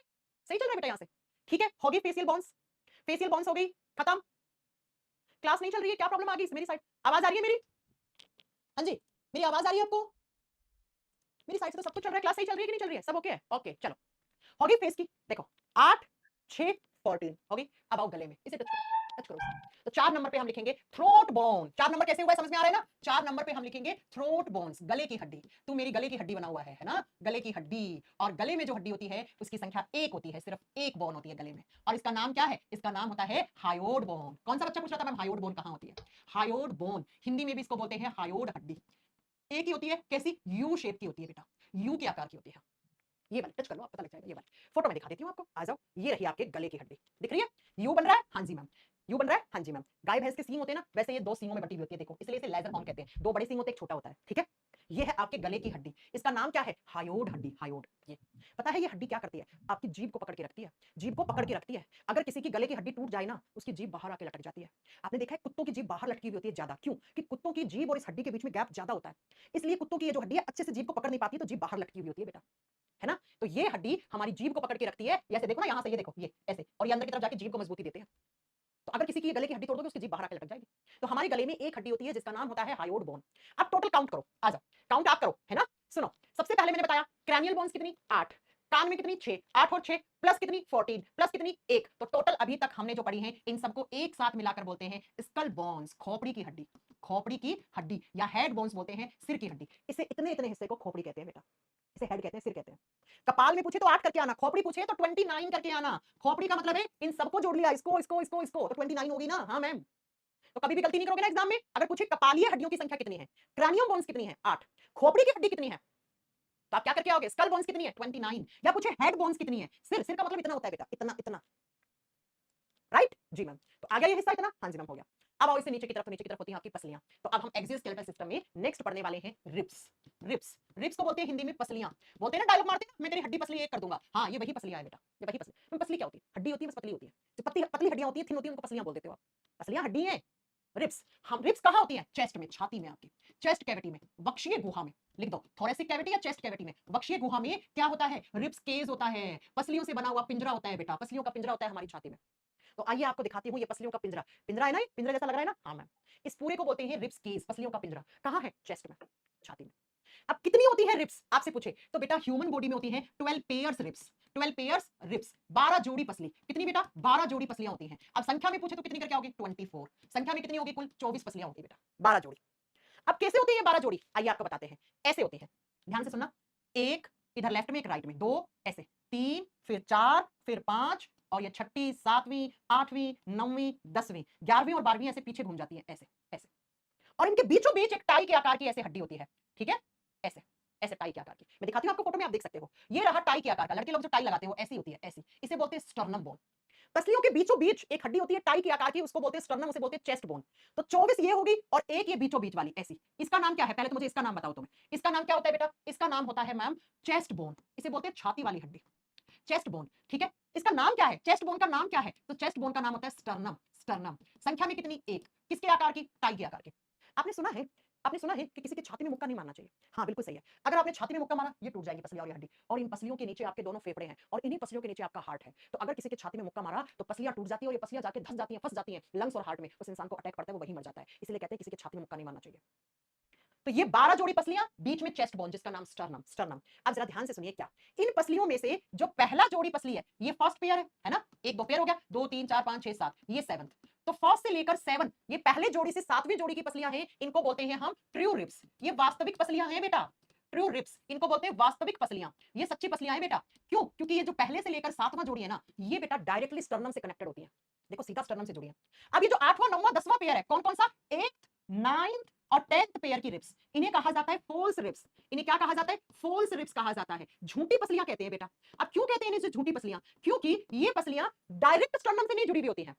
Speaker 1: सही चल रहा है बेटा यहाँ से, ठीक है। होगी फेशियल बोन्स, फेशियल बोन्स हो गई खत्म। क्लास नहीं चल रही है, क्या प्रॉब्लम आ गई मेरी साइड, आवाज आ रही है मेरी, हाँ जी, मेरी आवाज आ रही है आपको, मेरी साइड से तो सब कुछ चल रहा है, क्लास सही चल रही है कि नहीं चल रही है, सब ओके है, ओके चलो। होगी फेस की, देखो 8 6 14 होगी। अब आओ गले में, इसे टच करो, टच करो। तो 4 नंबर पे हम लिखेंगे थ्रोट बोन। 4 नंबर कैसे हुआ है समझ में आ रहा है ना, 4 नंबर पे हम लिखेंगे थ्रोट बोन्स, गले की हड्डी। तू मेरी गले की हड्डी बना हुआ है ना, गले की हड्डी। और गले में जो हड्डी होती है उसकी संख्या 1 होती है, सिर्फ 1 बोन होती है गले में, और इसका नाम क्या है, इसका नाम होता है हायोड बोन। कौन सा बच्चा पूछ रहा था मैम हायोड बोन कहां होती है, हायोड बोन, हिंदी में भी इसको बोलते हैं हायोड हड्डी। एक ही होती है, कैसी, यू शेप की होती है बेटा, यू के आकार की होती है। ये वाली टच कर लो, आप पता लग जाएगा, ये वाली फोटो में दिखा देती हूँ आपको, आ जाओ। ये रही आपके गले की हड्डी, दिख रही है, यू बन रहा है, हाँ जी मैम। यू बन रहा है? हाँ जी मैम। गाय भैंस के सींग होते हैं ना, वैसे ये दो सींगों में बटी हुई होती है, देखो इसलिए इसे लेजर बोन कहते हैं। दो बड़े सींग होते हैं, एक छोटा होता है, ठीक है। ये है आपके गले की हड्डी, इसका नाम क्या है? हायोड हड्डी, हायोड। ये पता है ये हड्डी क्या करती है? आपकी जीभ को पकड़ के रखती है, जीभ को पकड़ के रखती है। अगर किसी की गले की हड्डी टूट जाए ना, उसकी जीभ बाहर आके लटक जाती है। आपने देखा है कुत्तों की जीभ बाहर लटकी हुई होती है ज्यादा, क्यों? कि कुत्तों की जीभ और इस हड्डी के बीच में गैप ज्यादा होता है, इसलिए कुत्तों की ये जो हड्डी है अच्छे से जीभ को पकड़ नहीं पाती, तो जीभ बाहर लटकी हुई होती है बेटा, है ना। तो ये हड्डी हमारी जीभ को पकड़ के रखती है, ऐसे देखो ना, यहां से ये देखो, ये ऐसे, और ये अंदर की तरफ जाके जीभ को मजबूती देते हैं। तो अगर किसी की गले की हड्डी तोड़ दोगे, उसकी जीभ बाहर आके लटक जाएगी। तो हमारी गले में एक हड्डी होती है जिसका नाम होता है हायोड बोन। अब टोटल काउंट करो, आ जाओ, काउंट आप करो, है ना। सुनो, सबसे पहले मैंने बताया क्रैनियल बोन्स कितनी? 8। कान में कितनी? 6। 8 और 6 प्लस कितनी? 14 प्लस कितनी? 1। तो टोटल अभी तक हमने जो पढ़ी है, इन सबको एक साथ मिलाकर बोलते हैं स्कल बोन्स, खोपड़ी की हड्डी। खोपड़ी की हड्डी या हेड बोन्स बोलते हैं, सिर की हड्डी। इसे इतने इतने हिस्से को खोपड़ी कहते हैं बेटा, इसे हेड कहते हैं, सिर कहते हैं। कपाल में पूछे तो 8 करके आना, खोपड़ी पूछे तो 29 करके आना। खोपड़ी का मतलब है इन सबको जोड़ लिया, इसको इसको इसको इसको, तो 29 होगी ना। हाँ मैम। तो कभी भी गलती नहीं करोगे ना एग्जाम में। अगर पूछे कपालीय हड्डियों की संख्या कितनी है, क्रैनियम बोन्स कितनी है? 8। खोपड़ी की हड्डी कितनी है, तो आप क्या करके आओगे? स्कल बोन्स कितनी है? 29। या पूछे हेड बोन्स कितनी है, सिर, सिर का मतलब इतना होता है बेटा, इतना इतना, राइट जी मैम। तो आ गया ये हिस्सा इतना? हाँ जी मैम, हो गया। अब आओ इससे नीचे की तरफ, नीचे की तरफ होती हैं आपकी पसलियां। तो अब हम एक्सोस्केलेटल सिस्टम में नेक्स्ट पढ़ने वाले हैं रिब्स। रिब्स, रिब्स को बोलते हैं हिंदी में पसलियां। बोलते हैं ना, डायलॉग मारते हैं, मैं तेरी हड्डी पसली एक कर दूंगा। हाँ, ये वही पसलियां है बेटा, ये वही पसली। पसली क्या होती है? हड्डी होती है, बस पतली होती है। जो पतली पतली हड्डियां होती है, थिन होती है, उनको पसलियां बोल देते हो आप। पसलियां हड्डी है। रिब्स, हम रिब्स कहाँ होती हैं? चेस्ट में, छाती में, आपकी चेस्ट कैविटी में, वक्षीय गुहा में। लिख दो, थोरेसिक कैविटी या चेस्ट कैविटी में। वक्षीय गुहा में क्या होता है? रिब्स केज होता है, पसलियों से बना हुआ पिंजरा होता है बेटा, पसलियों का पिंजरा होता है हमारी छाती में। तो आइए आपको दिखाती हूँ, ये पसलियों का पिंजरा, पिंजरा है ना, पिंजरा जैसा लग रहा है ना। हाँ मैम। इस पूरे को बोलते हैं रिब्स केस, पसलियों का पिंजरा। कहाँ है? चेस्ट में, छाती में। अब कितनी होती है रिब्स आपसे पूछे तो बेटा ह्यूमन बॉडी में होती है 12 पेयर्स रिब्स। 12 पेयर्स रिब्स, 12 जोड़ी पसली। कितनी बेटा? 12 जोड़ी पसलियां होती हैं। अब संख्या में पूछे तो कितनी करके आओगे? 24। संख्या में कितनी होगी? कुल 24 पसलियां होगी बेटा, 12 जोड़ी। अब कैसे होती है 12 जोड़ी? आइए आपको बताते हैं। ऐसे होती है, ध्यान से सुनना। एक इधर लेफ्ट में, एक राइट में, दो ऐसे, 3, फिर 4, फिर 5, और ये छठी, 7वीं, 8वीं, 9वीं, 10वीं, 11वीं और 12वीं ऐसे पीछे घूम जाती है, ऐसे ऐसे। और इनके बीचों बीच एक टाई के आकार की ऐसे हड्डी होती है, ठीक है, ऐसे ऐसे टाई के आकार की। मैं दिखाती हूँ आपको फोटो में, आप देख सकते हो। ये रहा टाई के आकार का, लड़के लोग जो टाई लगाते हो ऐसी होती है, ऐसी। इसे बोलते हैं स्टर्नम बोन। पसलियों के बीचों बीच एक हड्डी होती है टाई के आकार की, उसको बोलते हैं स्टर्नम, उसे बोलते हैं चेस्ट बोन। तो 24 ये होगी और एक ये बीचों बीच वाली ऐसी। इसका नाम क्या है? पहले तो मुझे इसका नाम बताओ तुम्हें, इसका नाम क्या होता है बेटा? इसका नाम होता है मैम चेस्ट बोन। इसे बोलते हैं छाती वाली हड्डी, चेस्ट बोन, ठीक है। इसका नाम क्या है? चेस्ट बोन का नाम क्या है? तो चेस्ट बोन का नाम होता है स्टर्नम। स्टर्नम संख्या में कितनी? एक। किसके आकार की? टाई के आकार के। आपने सुना है, आपने सुना है कि किसी की छाती में मुक्का नहीं मारना चाहिए। हाँ बिल्कुल सही है। अगर आपने छाती में मुक्का मारा, ये टूट जाएगी पसली और ये हड्डी, और इन पसलियों के नीचे आपके दोनों फेफड़े हैं, और इन्हीं पसलियों के नीचे आपका हार्ट है। तो अगर किसी के छाती में मुक्का मारा तो पसलियां टूट जाती है, और ये पसलियां जाके धस जाती हैं, फंस जाती हैं लंग्स और हार्ट में, उस इंसान को अटैक पड़ता है, वो वहीं मर जाता है। इसलिए कहते हैं किसी के छाती में मुक्का नहीं मारना चाहिए। तो ये 12 जोड़ी पसलियां, बीच में चेस्ट बोन जिसका नाम स्टर्नम, स्टर्नम। अब जरा ध्यान से सुनिए, क्या इन पसलियों में से जो पहला जोड़ी पसली है, ये फर्स्ट पेयर है ना, एक दो पेयर हो गया, 2 3 4 5 6 7, ये 7th। तो फर्स्ट से लेकर 7, ये पहले जोड़ी से 7वीं जोड़ी की पसलियां हैं, इनको बोलते हैं हम ट्रू रिब्स। ये वास्तविक पसलियां हैं बेटा, ट्रू रिब्स, इनको बोलते हैं वास्तविक पसलियां। ये सच्ची पसलियां हैं बेटा। क्यों? क्योंकि ये जो पहले से लेकर 7वां जोड़ी है ना, ये बेटा डायरेक्टली स्टर्नम से कनेक्टेड होती है। देखो सीधा स्टर्नम से जुड़ी है। अब ये जो 8वां 9वां 10वां पेयर है, कौन कौन सा? 8th 9th और 10th पेयर की रिब्स, इन्हें कहा जाता है फॉल्स रिब्स। इन्हें क्या कहा जाता है? फॉल्स रिब्स कहा जाता है, झूठी पसलियां कहते हैं बेटा। अब क्यों कहते हैं इन्हें झूठी पसलियां? क्योंकि ये पसलियां डायरेक्ट स्टर्नम से नहीं जुड़ी हुई होती हैं।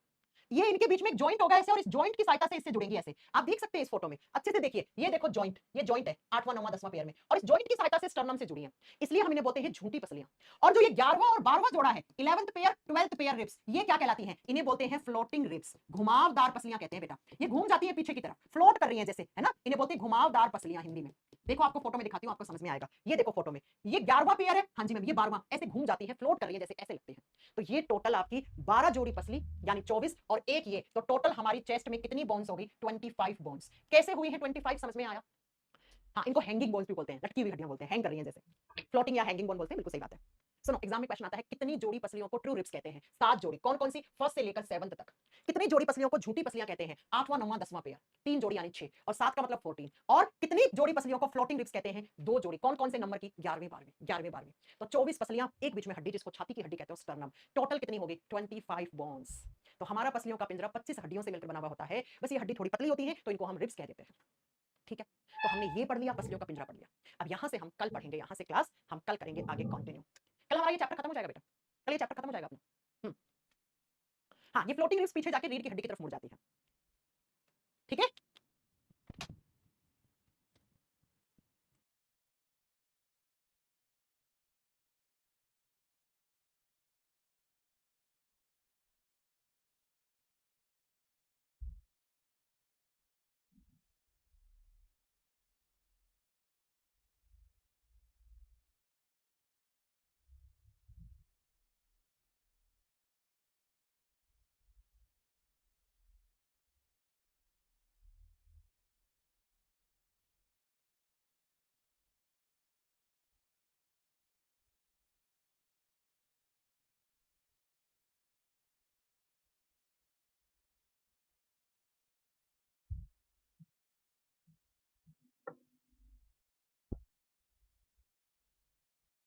Speaker 1: ये इनके बीच में एक जॉइंट होगा ऐसे, और इस जॉइंट की सहायता से इससे जुड़ेंगी ऐसे। आप देख सकते हैं इस फोटो में, अच्छे से देखिए, ये देखो जॉइंट, ये जॉइंट है 8वां 9वां 10वां पेयर में, और इस जॉइंट की सहायता से स्टर्नम से जुड़ी है, इसलिए हम इन्हें बोलते हैं झूठी पसलियां। और जो ये 11वां और 12वां जोड़ा है, 11th pair 12th pair ribs, ये क्या कहलाती हैं? इन्हें बोलते हैं फ्लोटिंग रिब्स, घुमावदार पसलियां कहते हैं बेटा। ये घूम जाती है पीछे की तरफ, फ्लोट कर रही है जैसे, है ना, इन्हें बोलते हैं घुमावदार पसलियां हिंदी में। देखो आपको फोटो में दिखाती हूँ, आपको समझ में आएगा। ये देखो फोटो में, ये 11वां पेयर है, हाँ जी मैम, ये 12वां, ऐसे घूम जाती है, फ्लोट कर रही है जैसे, ऐसे लगते हैं। तो ये टोटल आपकी 12 जोड़ी पसली, यानी 24 और एक ये, तो टोटल हमारी चेस्ट में कितनी बोन्स होगी? 25 बोन्स। कैसे हुई है 25? समझ में आया? हाँ, इनको हैंगिंग बोन्स भी बोलते हैं, लटकी हुई हड्डियां बोलते हैं, हैंग कर रही हैं जैसे, फ्लोटिंग या हैंगिंग बोन बोलते हैं, बिल्कुल सही बात है। सुनो, एग्जाम में क्वेश्चन आता है कितनी जोड़ी पसलियों को ट्रू रिब्स कहते हैं? 7 जोड़ी। कौन कौन सी? फर्स्ट से लेकर 7th तक। कितनी जोड़ी पसलियों को झूठी पसलियां कहते हैं? 8वां 9वां 10वां पेयर, 3 जोड़ी यानी 6, और 7 का मतलब 14। और कितनी जोड़ी पसलियों को फ्लोटिंग रिब्स कहते हैं? 2 जोड़ी। कौन कौन से नंबर की? 11वीं 12वीं, 11वीं 12वीं। तो 24 पसलियां, एक बीच में हड्डी जिसको छाती की हड्डी कहते हो, स्टर्नम। टोटल कितनी होगी? 25 बोन्स। तो हमारा पसलियों का पिंजरा 25 हड्डियों से मिलकर बना हुआ होता है, बस ये हड्डी थोड़ी पतली होती है तो इनको हम रिब्स कह देते हैं, ठीक है। तो हमने ये पढ़ लिया, पसलियों का पिंजरा पढ़ लिया। अब यहां से हम कल पढ़ेंगे, यहां से क्लास हम कल करेंगे आगे कंटिन्यू। कल हमारा ये चैप्टर खत्म हो जाएगा बेटा, कल ये चैप्टर खत्म हो जाएगा अपना। हाँ, ये फ्लोटिंग रिब्स पीछे जाके रीढ़ की हड्डी की तरफ मुड़ जाती है। ठीक है,